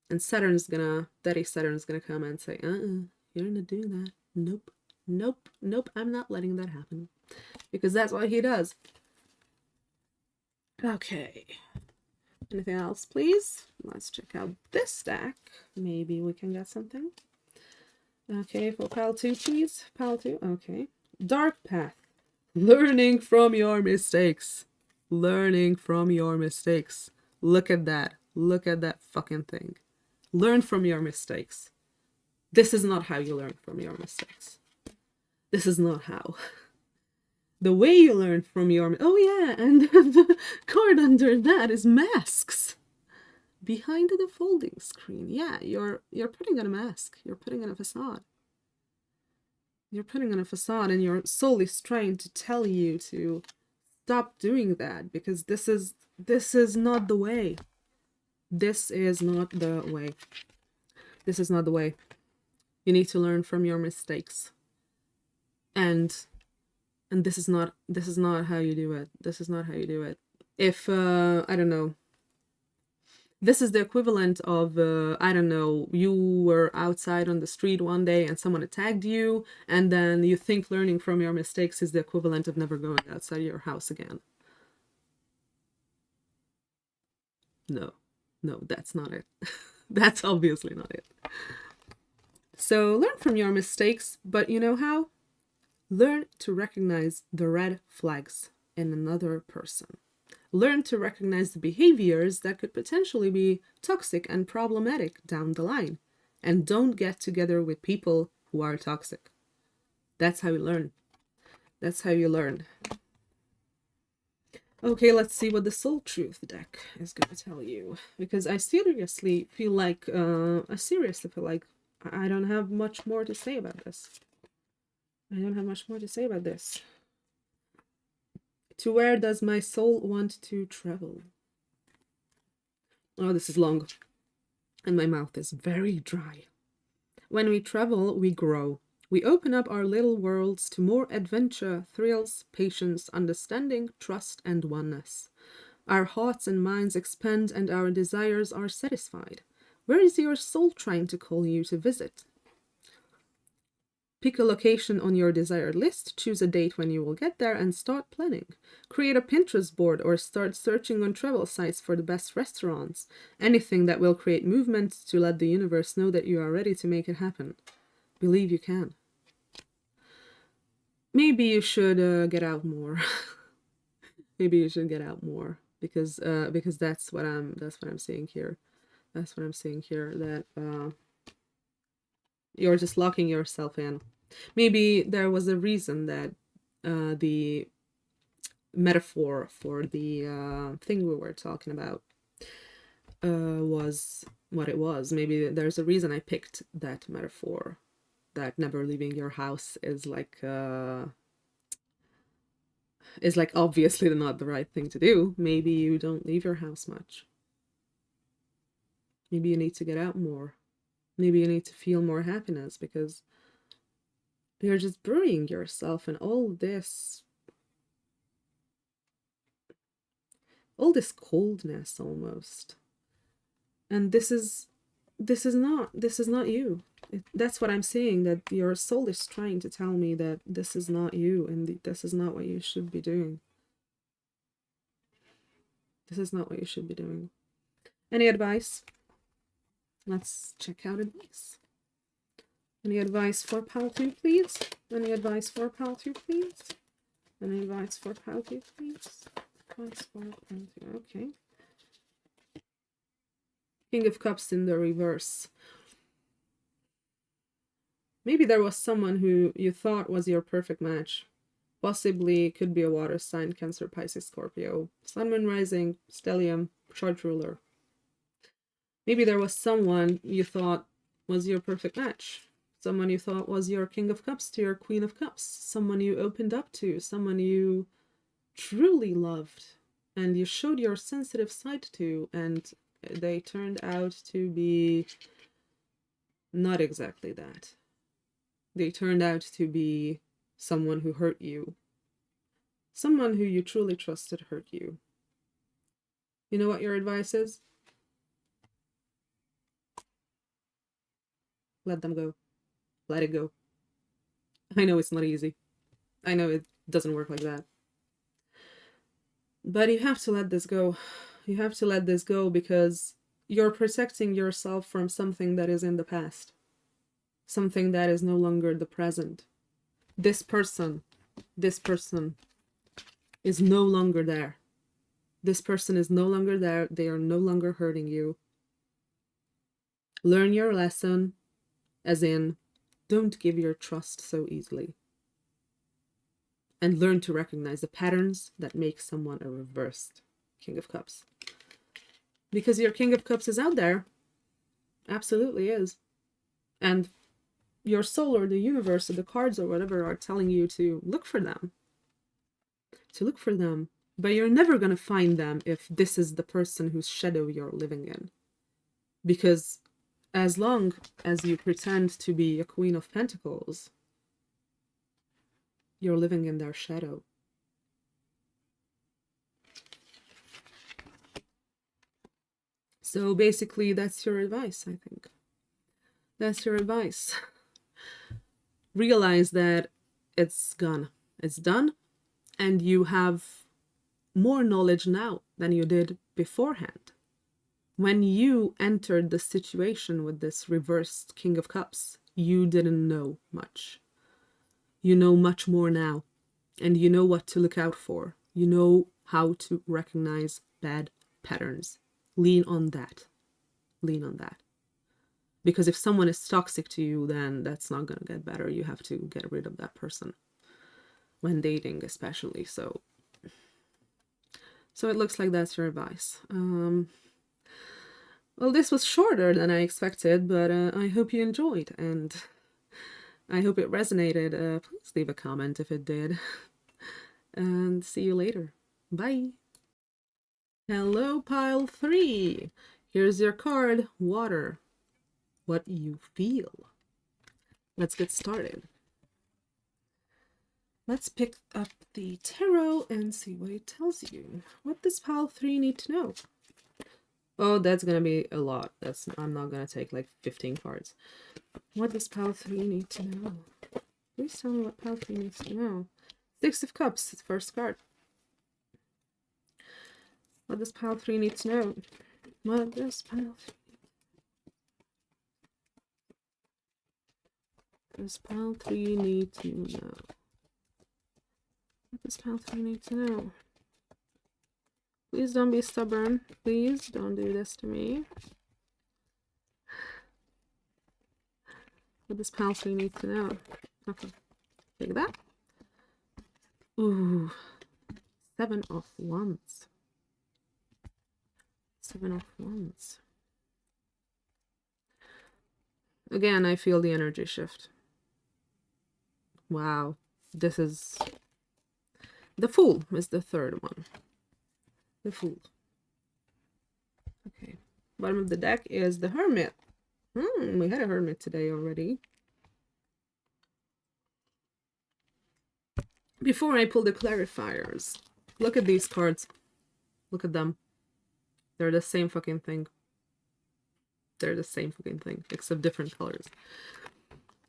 And Daddy Saturn's gonna come and say, you're gonna do that. Nope. Nope, nope, I'm not letting that happen. Because that's what he does. Okay. Anything else, please? Let's check out this deck. Maybe we can get something. Okay, for pile 2, please. Pile 2, okay. Dark Path. Learning from your mistakes. Learning from your mistakes. Look at that. Look at that fucking thing. Learn from your mistakes. This is not how you learn from your mistakes. This is not how. The way you learn from your... Oh yeah, and the card under that is masks. Behind the folding screen. Yeah, you're putting on a mask. You're putting on a facade. You're putting on a facade, and your soul is trying to tell you to stop doing that, because this is not the way. This is not the way. This is not the way. You need to learn from your mistakes. And this is not how you do it. This is not how you do it. If I don't know, this is the equivalent of I don't know, you were outside on the street one day and someone attacked you, and then you think learning from your mistakes is the equivalent of never going outside your house again. No, that's not it. That's obviously not it. So learn from your mistakes, but you know how? Learn to recognize the red flags in another person. Learn to recognize the behaviors that could potentially be toxic and problematic down the line. And don't get together with people who are toxic. That's how you learn. That's how you learn. Okay, let's see what the Soul Truth deck is going to tell you. Because I seriously feel like, I don't have much more to say about this. To where does my soul want to travel? Oh, this is long. And my mouth is very dry. When we travel, we grow. We open up our little worlds to more adventure, thrills, patience, understanding, trust, and oneness. Our hearts and minds expand and our desires are satisfied. Where is your soul trying to call you to visit? Pick a location on your desired list, choose a date when you will get there, and start planning. Create a Pinterest board or start searching on travel sites for the best restaurants. Anything that will create movement to let the universe know that you are ready to make it happen. Believe you can. Maybe you should get out more. Maybe you should get out more because that's what I'm seeing here. That's what I'm seeing here. That you're just locking yourself in. Maybe there was a reason that the metaphor for the thing we were talking about was what it was. Maybe there's a reason I picked that metaphor, that never leaving your house is like obviously not the right thing to do. Maybe you don't leave your house much. Maybe you need to get out more. Maybe you need to feel more happiness because you're just burying yourself in all this coldness almost. And this is not you. That's what I'm saying, that your soul is trying to tell me that this is not you and this is not what you should be doing. This is not what you should be doing. Any advice? Let's check out advice. Any advice for Pal 2, please? Any advice for Pal 2, please? Any advice for Pal 2, please? Advice for Pal 2, okay. King of Cups in the reverse. Maybe there was someone who you thought was your perfect match. Possibly could be a water sign, Cancer, Pisces, Scorpio, Sun, Moon, Rising, Stellium, Chart Ruler. Maybe there was someone you thought was your perfect match. Someone you thought was your King of Cups to your Queen of Cups. Someone you opened up to. Someone you truly loved. And you showed your sensitive side to. And they turned out to be not exactly that. They turned out to be someone who hurt you. Someone who you truly trusted hurt you. You know what your advice is? Let them go. Let it go. I know it's not easy. I know it doesn't work like that. But you have to let this go. You have to let this go because you're protecting yourself from something that is in the past. Something that is no longer the present. This person is no longer there. This person is no longer there. They are no longer hurting you. Learn your lesson, as in, don't give your trust so easily. And learn to recognize the patterns that make someone a reversed King of Cups. Because your King of Cups is out there. Absolutely is. And your soul or the universe or the cards or whatever are telling you to look for them. To look for them. But you're never going to find them if this is the person whose shadow you're living in. Because as long as you pretend to be a Queen of Pentacles, you're living in their shadow. So basically, that's your advice, I think. That's your advice. Realize that it's gone. It's done. And you have more knowledge now than you did beforehand. When you entered the situation with this reversed King of Cups, you didn't know much. You know much more now. And you know what to look out for. You know how to recognize bad patterns. Lean on that. Lean on that. Because if someone is toxic to you, then that's not going to get better. You have to get rid of that person. When dating, especially. So it looks like that's your advice. Well, this was shorter than I expected, but I hope you enjoyed, and I hope it resonated. Please leave a comment if it did. And see you later. Bye. Hello, pile 3. Here's your card, water. What you feel. Let's get started. Let's pick up the tarot and see what it tells you. What does pile 3 need to know? Oh, that's gonna be a lot. I'm not gonna take like 15 cards. What does pile 3 need to know? Please tell me what pile 3 needs to know. 6 of Cups, first card. What does pile 3 need to know? What does pile 3? Does pile 3 need to know? What does pile 3 need to know? Please don't be stubborn. Please don't do this to me. What does pile 3 need to know? Okay, take that. Ooh, 7 of Wands. 7 of Wands. Again, I feel the energy shift. Wow, this is... The Fool is the third one. The Fool. Okay, bottom of the deck is the Hermit. We had a Hermit today already. Before I pull the clarifiers, look at these cards. Look at them. They're the same fucking thing. They're the same fucking thing, except different colors.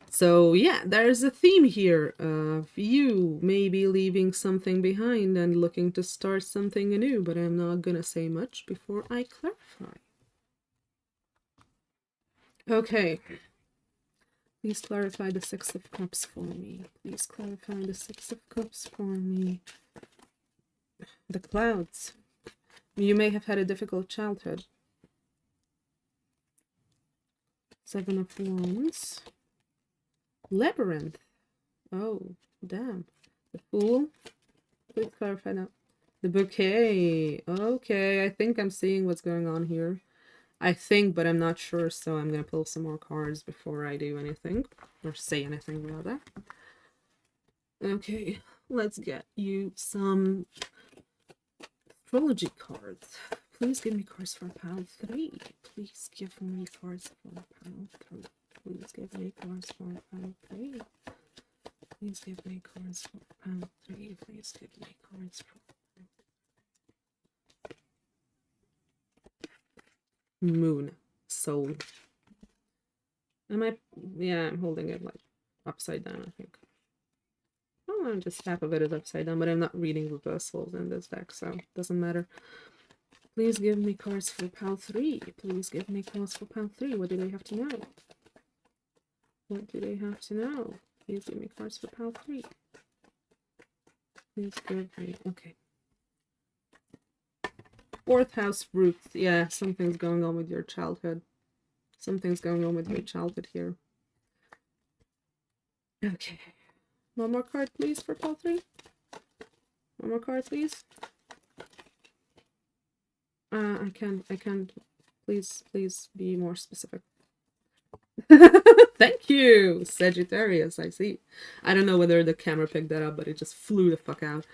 So yeah, there's a theme here of you maybe leaving something behind and looking to start something anew, but I'm not gonna say much before I clarify. Okay. Please clarify the 6 of Cups for me. Please clarify the 6 of Cups for me. The clouds. You may have had a difficult childhood. 7 of Wands. Labyrinth. Oh, damn. The Fool. Please clarify that. The Bouquet. Okay, I think I'm seeing what's going on here. I think, but I'm not sure, so I'm gonna pull some more cards before I do anything. Or say anything, rather. Okay, let's get you some astrology cards. Please give me cards for pile 3. Please give me cards for pile 3. Please give me cards for pile 3. Please give me cards for pile 3. Please give me cards for Moon. Soul. Yeah, I'm holding it like upside down, I think. Oh, just half of it is upside down, but I'm not reading reversals in this deck, so it doesn't matter. Please give me cards for pile 3. Please give me cards for pile 3. What do they have to know? What do they have to know? Please give me cards for pile 3. Please give me... Okay. 4th house roots. Yeah, something's going on with your childhood. Something's going on with your childhood here. Okay. One more card, please, for pile 3. One more card, please. I can't. Please be more specific. Thank you, Sagittarius. I see. I don't know whether the camera picked that up, but it just flew the fuck out.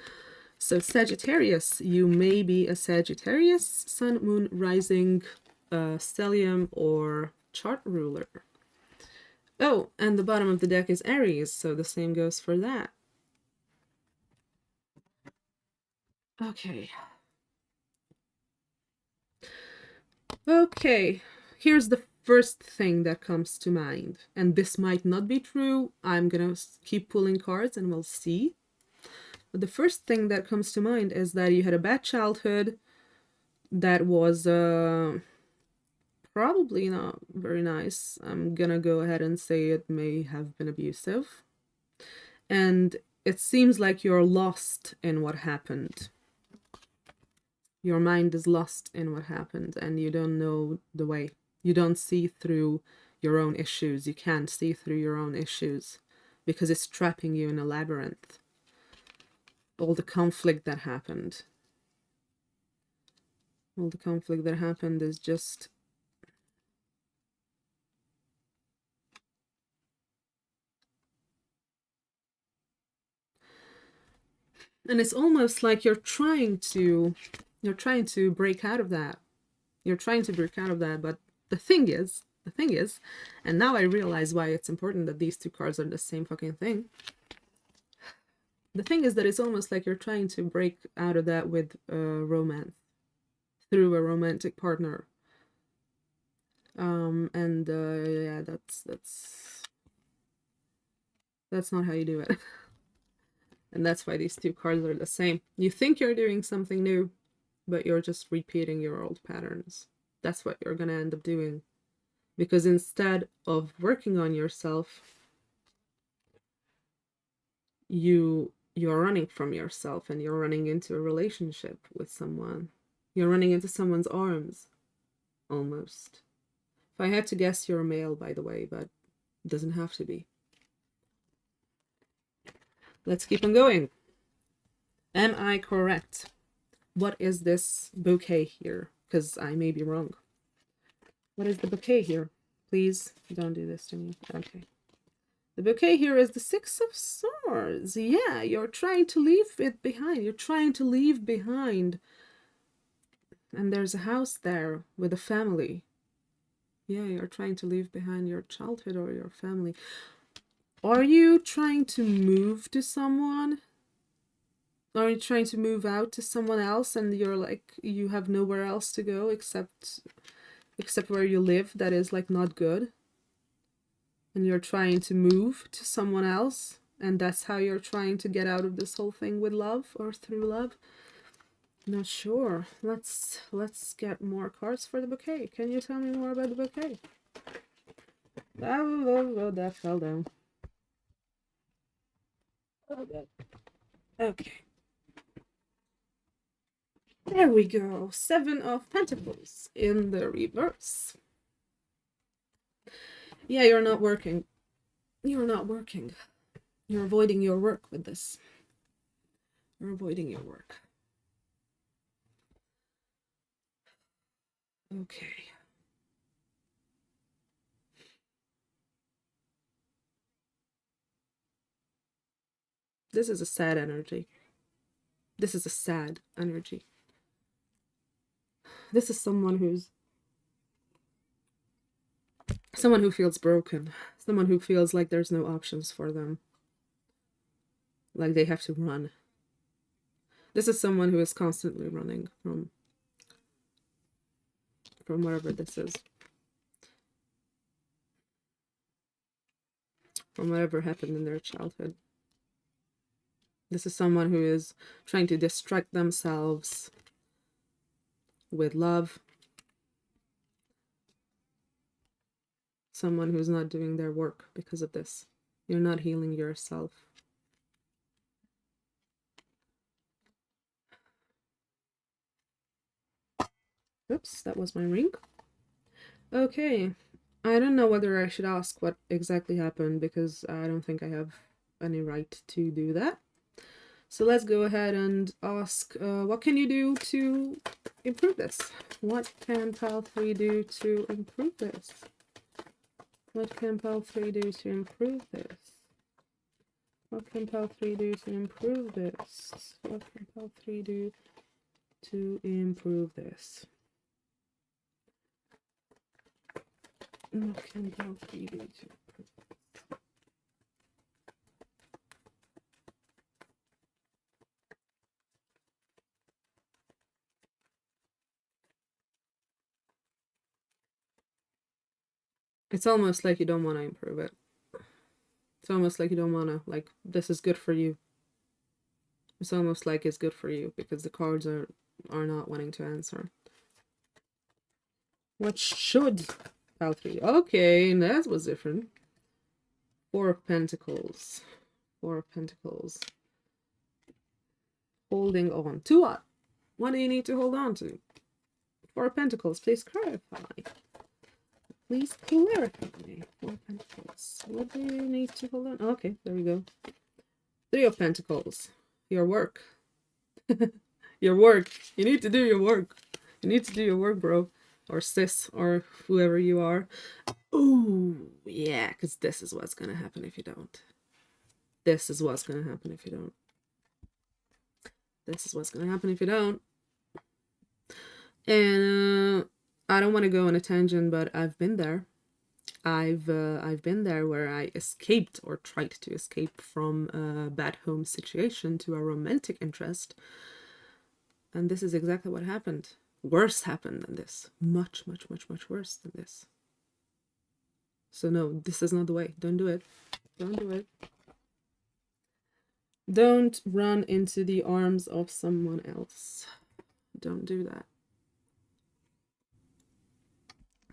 So Sagittarius, you may be a Sagittarius, Sun, Moon, Rising, stellium, or chart ruler. Oh, and the bottom of the deck is Aries, so the same goes for that. Okay. Okay, here's the first thing that comes to mind. And this might not be true. I'm gonna keep pulling cards and we'll see. But the first thing that comes to mind is that you had a bad childhood that was probably not very nice. I'm gonna go ahead and say it may have been abusive. And it seems like you're lost in what happened. Your mind is lost in what happened and you don't know the way. You don't see through your own issues. You can't see through your own issues because it's trapping you in a labyrinth. All the conflict that happened. All the conflict that happened is just... And it's almost like you're trying to break out of that. You're trying to break out of that, but the thing is, and now I realize why it's important that these two cards are the same fucking thing. The thing is that it's almost like you're trying to break out of that with romance, through a romantic partner. Yeah, that's not how you do it. And that's why these two cards are the same. You think you're doing something new, but you're just repeating your old patterns. That's what you're gonna end up doing. Because instead of working on yourself, you're running from yourself and you're running into a relationship with someone. You're running into someone's arms, almost. If I had to guess, you're a male, by the way, but it doesn't have to be. Let's keep on going. Am I correct? What is this bouquet here? Because I may be wrong. What is the bouquet here? Please don't do this to me. Okay. The bouquet here is the Six of Swords. Yeah, you're trying to leave it behind. You're trying to leave behind. And there's a house there with a family. Yeah, you're trying to leave behind your childhood or your family. Are you trying to move to someone? Are you trying to move out to someone else and you're like, you have nowhere else to go except where you live that is like not good? And you're trying to move to someone else and that's how you're trying to get out of this whole thing with love or through love? Not sure. Let's get more cards for the bouquet. Can you tell me more about the bouquet? Oh, that fell down. Oh, God. Okay. There we go. 7 of Pentacles in the reverse. Yeah, you're not working. You're not working. You're avoiding your work with this. You're avoiding your work. Okay. This is a sad energy. This is a sad energy. This is someone who feels broken. Someone who feels like there's no options for them. Like they have to run. This is someone who is constantly running from whatever this is. From whatever happened in their childhood. This is someone who is trying to distract themselves with love. Someone who's not doing their work because of this. You're not healing yourself. Oops, that was my ring. Okay. I don't know whether I should ask what exactly happened because I don't think I have any right to do that. So let's go ahead and ask, what can you do to improve this? What can pile 3 do to improve this? What can pile 3 do to improve this? What can pile 3 do to improve this? What can pile 3 do to improve this? Can both be due to It's almost like you don't want to improve it. It's almost like you don't want to, like, this is good for you. It's almost like it's good for you because the cards are not wanting to answer. What should pile 3? Okay, that was different. 4 of Pentacles. 4 of Pentacles. Holding on to what? What do you need to hold on to? 4 of Pentacles, please clarify. Please clarify. 4 of Pentacles. What do you need to hold on? Okay, there we go. 3 of Pentacles. Your work. Your work. You need to do your work. You need to do your work, bro. Or sis, or whoever you are. Ooh, yeah, because this is what's gonna happen if you don't. This is what's gonna happen if you don't. This is what's gonna happen if you don't. And I don't want to go on a tangent, but I've been there. I've been there where I escaped or tried to escape from a bad home situation to a romantic interest. And this is exactly what happened. Worse happened than this. Much, much, much, much worse than this. So no, this is not the way. Don't do it. Don't do it. Don't run into the arms of someone else. Don't do that.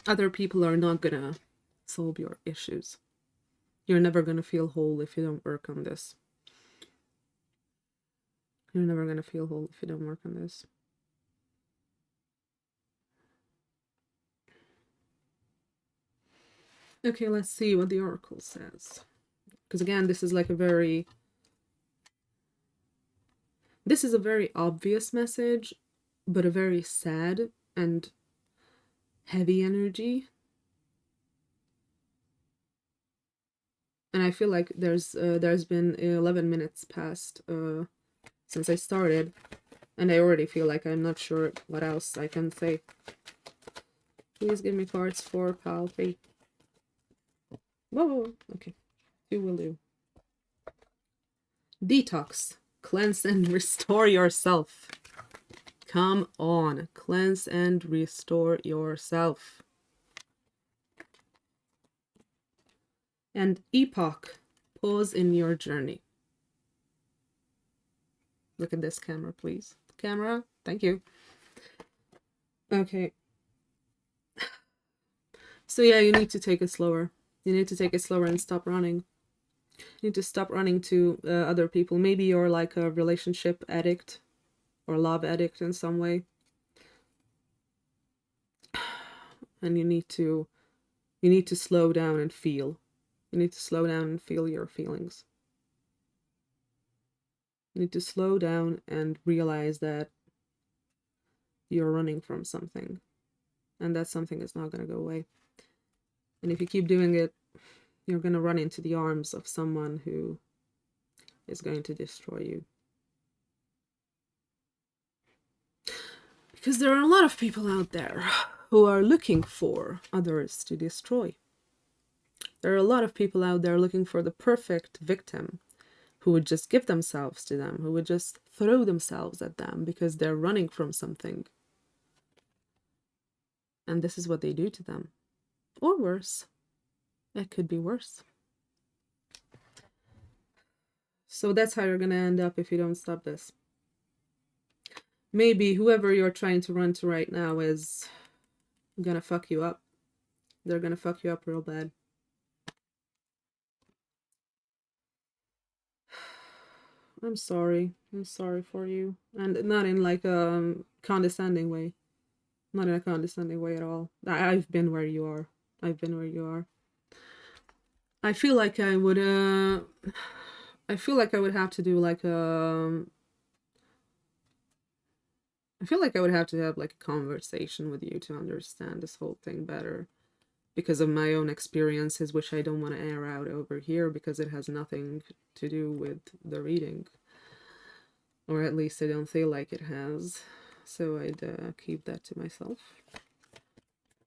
Other people are not gonna solve your issues. You're never gonna feel whole if you don't work on this. You're never gonna feel whole if you don't work on this. Okay, let's see what the oracle says. Because again, this is like a very... This is a very obvious message, but a very sad and heavy energy. And I feel like there's been 11 minutes past since I started, and I already feel like I'm not sure what else I can say. Please give me cards for pile 3. Whoa, okay. 2 will do. Detox. Cleanse and restore yourself. Come on. Cleanse and restore yourself. And epoch. Pause in your journey. Look at this camera, please. Camera, thank you. Okay. So yeah, you need to take it slower. You need to take it slower and stop running. You need to stop running to other people. Maybe you're like a relationship addict or love addict in some way. And you need to slow down and feel. You need to slow down and feel your feelings. You need to slow down and realize that you're running from something. And that something is not going to go away. And if you keep doing it, you're going to run into the arms of someone who is going to destroy you. Because there are a lot of people out there who are looking for others to destroy. There are a lot of people out there looking for the perfect victim who would just give themselves to them, who would just throw themselves at them because they're running from something. And this is what they do to them. Or worse. It could be worse. So that's how you're going to end up if you don't stop this. Maybe whoever you're trying to run to right now is going to fuck you up. They're going to fuck you up real bad. I'm sorry. I'm sorry for you. And not in like a condescending way. Not in a condescending way at all. I've been where you are. I've been where you are. I feel like I would have to do like I feel like I would have to have like a conversation with you to understand this whole thing better. Because of my own experiences, which I don't want to air out over here because it has nothing to do with the reading. Or at least I don't feel like it has. So I'd keep that to myself.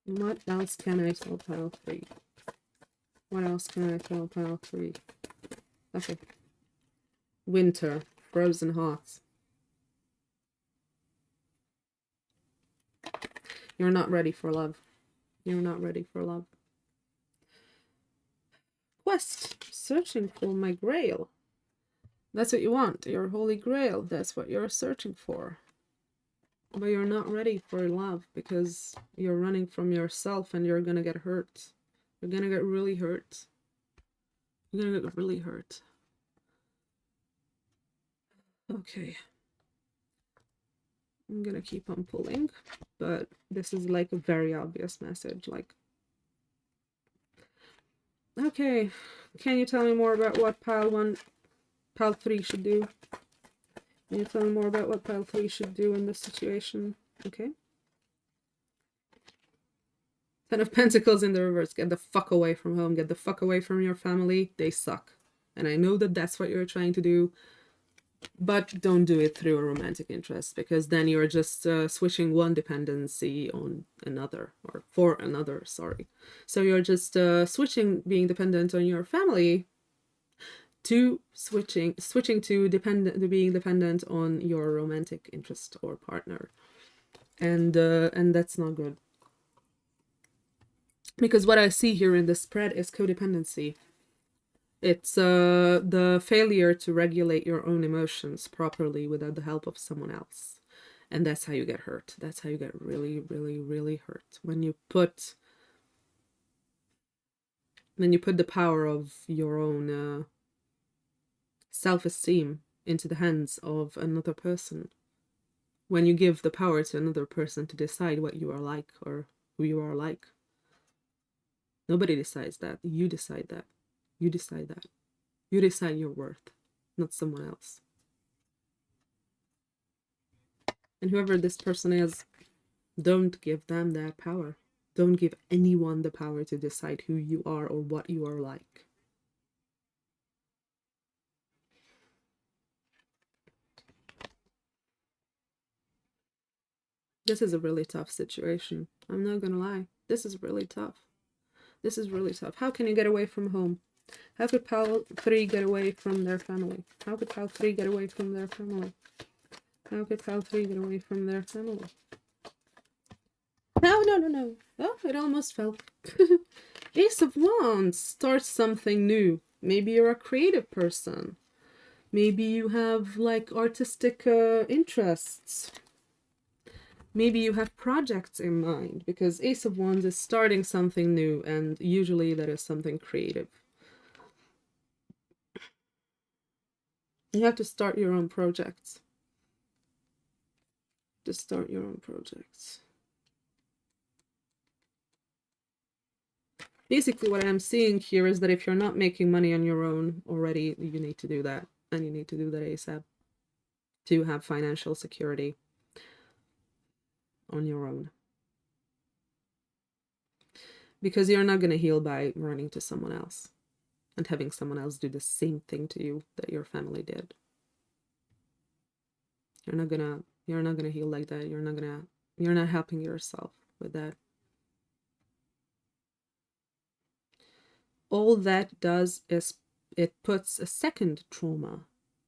What else can I tell pile 3? What else can I tell pile 3? Okay. Winter. Frozen hearts. You're not ready for love. You're not ready for love. Quest. Searching for my grail. That's what you want. Your holy grail. That's what you're searching for. But you're not ready for love because you're running from yourself and you're gonna get hurt. You're gonna get really hurt. You're gonna get really hurt. Okay. I'm gonna keep on pulling, but this is like a very obvious message. Like, okay, can you tell me more about what pile 3 should do? Can you tell me more about what pile 3 should do in this situation? Okay. 10 of Pentacles in the reverse. Get the fuck away from home. Get the fuck away from your family. They suck. And I know that that's what you're trying to do, but don't do it through a romantic interest, because then you're just switching one dependency on another, or for another, sorry. So you're just switching being dependent on your family to switching to being dependent on your romantic interest or partner. And that's not good. Because what I see here in the spread is codependency. It's the failure to regulate your own emotions properly without the help of someone else. And that's how you get hurt. That's how you get really, really, really hurt. When you put the power of your own self-esteem into the hands of another person. When you give the power to another person to decide what you are like or who you are like. Nobody decides that. You decide that. You decide that. You decide your worth, not someone else. And whoever this person is, don't give them that power. Don't give anyone the power to decide who you are or what you are like. This is a really tough situation. I'm not gonna lie. This is really tough. This is really tough. How can you get away from home? How could pile 3 get away from their family? How could pile 3 get away from their family? How could pile 3 get away from their family? No. Oh, it almost fell. Ace of Wands. Start something new. Maybe you're a creative person. Maybe you have like artistic interests. Maybe you have projects in mind, because Ace of Wands is starting something new, and usually that is something creative. You have to start your own projects. To start your own projects. Basically, what I'm seeing here is that if you're not making money on your own already, you need to do that. And you need to do that ASAP to have financial security on your own. Because you're not going to heal by running to someone else and having someone else do the same thing to you that your family did. You're not gonna heal like that. You're not helping yourself with that. All that does is it puts a second trauma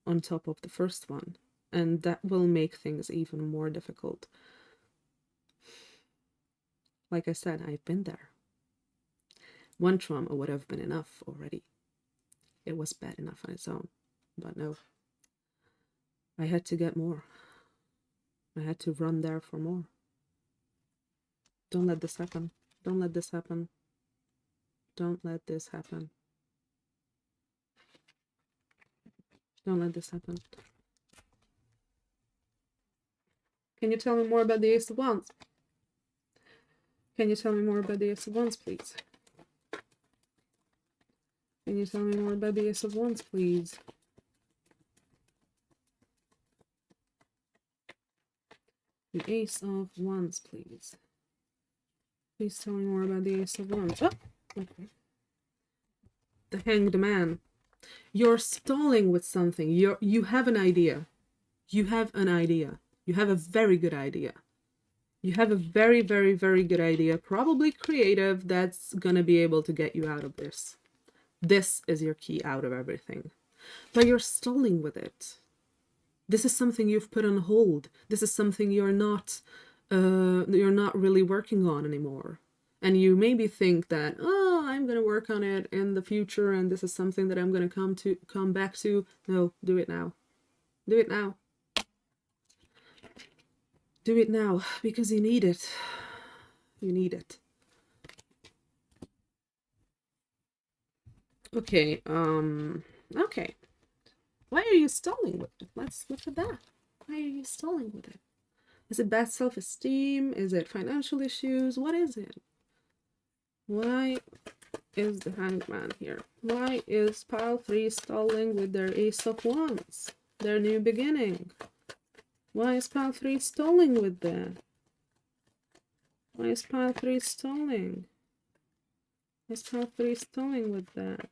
on top of the first one, and that will make things even more difficult. Like I said, I've been there. One trauma would have been enough already. It was bad enough on its own, but no. I had to get more. I had to run there for more. Don't let this happen. Don't let this happen. Don't let this happen. Don't let this happen. Can you tell me more about the Ace of Wands? Can you tell me more about the Ace of Wands, please? Can you tell me more about the Ace of Wands, please? The Ace of Wands, please. Please tell me more about the Ace of Wands. Oh, okay. The Hanged Man. You're stalling with something. You have an idea. You have an idea. You have a very good idea. You have a very, very, very good idea, probably creative, that's gonna be able to get you out of this. This is your key out of everything. But you're stalling with it. This is something you've put on hold. This is something you're not really working on anymore. And you maybe think that, oh, I'm gonna work on it in the future and this is something that I'm gonna come back to. No, do it now. Do it now. Do it now, because you need it. You need it. Okay, okay. Why are you stalling with it? Let's look at that. Why are you stalling with it? Is it bad self-esteem? Is it financial issues? What is it? Why is the Hangman here? Why is pile 3 stalling with their Ace of Wands? Their new beginning. Why is pile 3 stalling with that? Why is pile 3 stalling? Why is pile 3 stalling with that?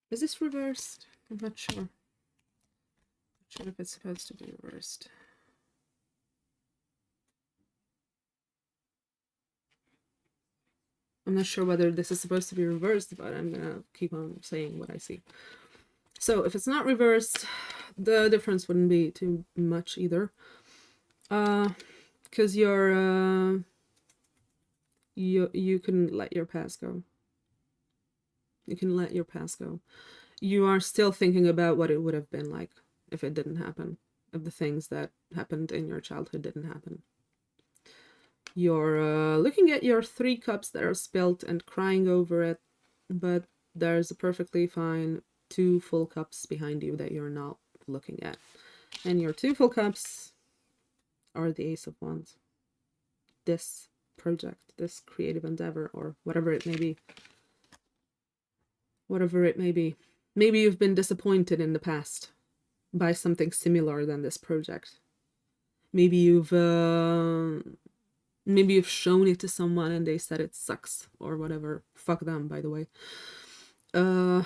Is this reversed? I'm not sure. Not sure if it's supposed to be reversed. I'm not sure whether this is supposed to be reversed, but I'm gonna keep on saying what I see. So if it's not reversed, the difference wouldn't be too much either. Because you're you can let your past go. You can let your past go. You are still thinking about what it would have been like if it didn't happen, if the things that happened in your childhood didn't happen. You're looking at your 3 cups that are spilled and crying over it, but there's a perfectly fine 2 full cups behind you that you're not looking at. And your 2 full cups are the Ace of Wands. This project, this creative endeavor, or whatever it may be. Whatever it may be. Maybe you've been disappointed in the past by something similar than this project. Maybe you've shown it to someone and they said it sucks or whatever. Fuck them, by the way. No,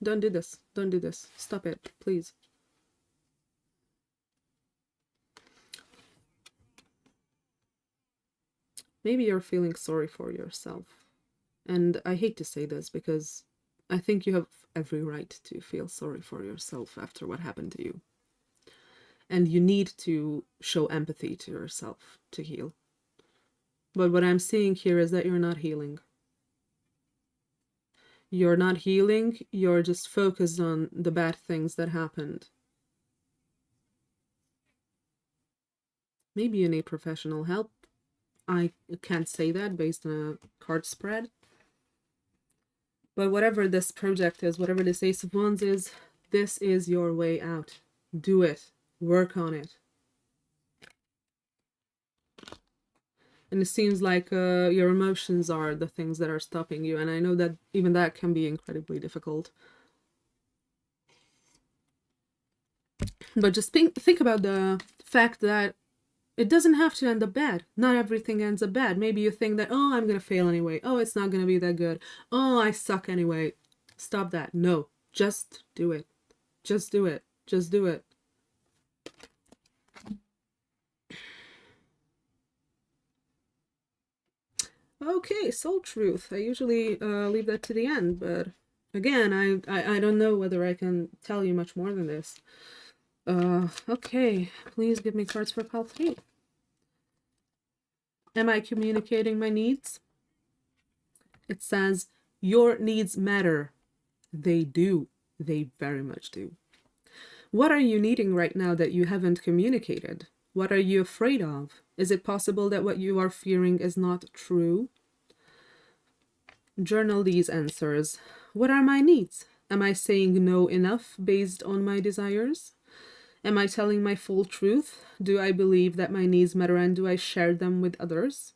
don't do this. Don't do this. Stop it, please. Maybe you're feeling sorry for yourself. And I hate to say this because I think you have every right to feel sorry for yourself after what happened to you. And you need to show empathy to yourself to heal. But what I'm seeing here is that you're not healing. You're not healing, you're just focused on the bad things that happened. Maybe you need professional help. I can't say that based on a card spread. But whatever this project is, whatever this Ace of Wands is, this is your way out. Do it. Work on it. And it seems like your emotions are the things that are stopping you. And I know that even that can be incredibly difficult. But just think about the fact that it doesn't have to end up bad. Not everything ends up bad. Maybe you think that, oh, I'm going to fail anyway. Oh, it's not going to be that good. Oh, I suck anyway. Stop that. No, just do it. Just do it. Just do it. Okay, soul truth. I usually leave that to the end, but again, I don't know whether I can tell you much more than this. Okay, please give me cards for pile 3. Am I communicating my needs? It says, your needs matter. They do. They very much do. What are you needing right now that you haven't communicated? What are you afraid of? Is it possible that what you are fearing is not true? Journal these answers. What are my needs? Am I saying no enough based on my desires? Am I telling my full truth? Do I believe that my needs matter and do I share them with others?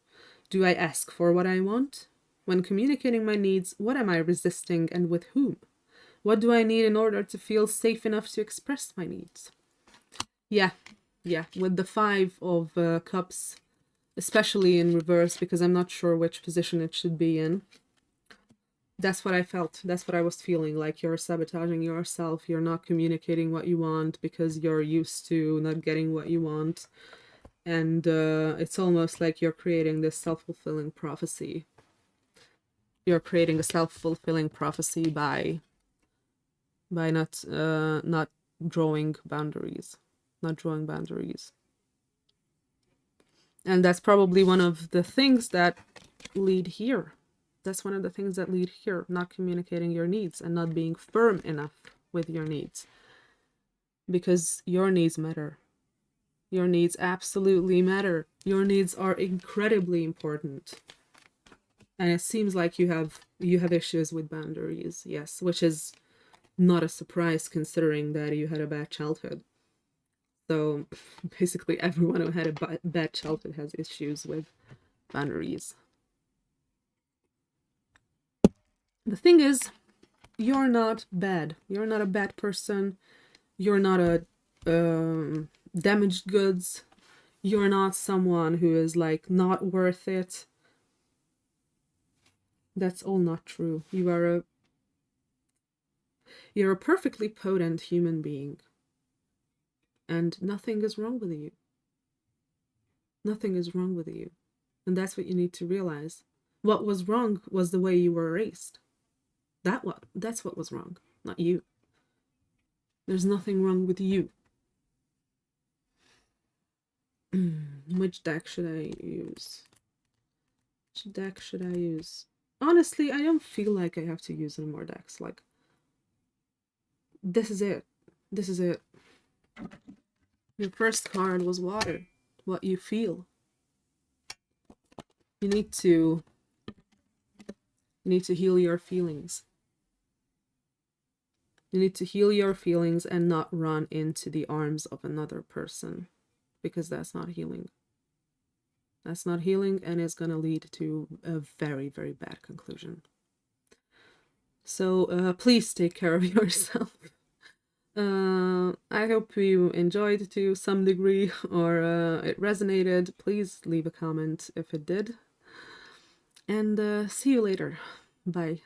Do I ask for what I want? When communicating my needs, what am I resisting and with whom? What do I need in order to feel safe enough to express my needs? Yeah, with the 5 of cups especially in reverse, because I'm not sure which position it should be in. That's what I felt. That's what I was feeling, like you're sabotaging yourself. You're not communicating what you want because you're used to not getting what you want. And it's almost like you're creating this self-fulfilling prophecy. You're creating a self-fulfilling prophecy by not drawing boundaries. Not drawing boundaries. And that's probably one of the things that lead here. That's one of the things that lead here, not communicating your needs and not being firm enough with your needs. Because your needs matter. Your needs absolutely matter. Your needs are incredibly important. And it seems like you have issues with boundaries, yes, which is not a surprise considering that you had a bad childhood. So basically everyone who had a bad childhood has issues with boundaries. The thing is, you're not bad. You're not a bad person. You're not a damaged goods. You're not someone who is like not worth it. That's all not true. You're a perfectly potent human being. And nothing is wrong with you. Nothing is wrong with you. And that's what you need to realize. What was wrong was the way you were raised. That's what was wrong, not you. There's nothing wrong with you. Which deck should I use? Which deck should I use? Honestly, I don't feel like I have to use any more decks. Like, this is it. This is it. Your first card was water. What you feel. You need to heal your feelings. You need to heal your feelings and not run into the arms of another person, because that's not healing. That's not healing, and it's going to lead to a very, very bad conclusion. So please take care of yourself. I hope you enjoyed to some degree, or it resonated. Please leave a comment if it did. And see you later. Bye.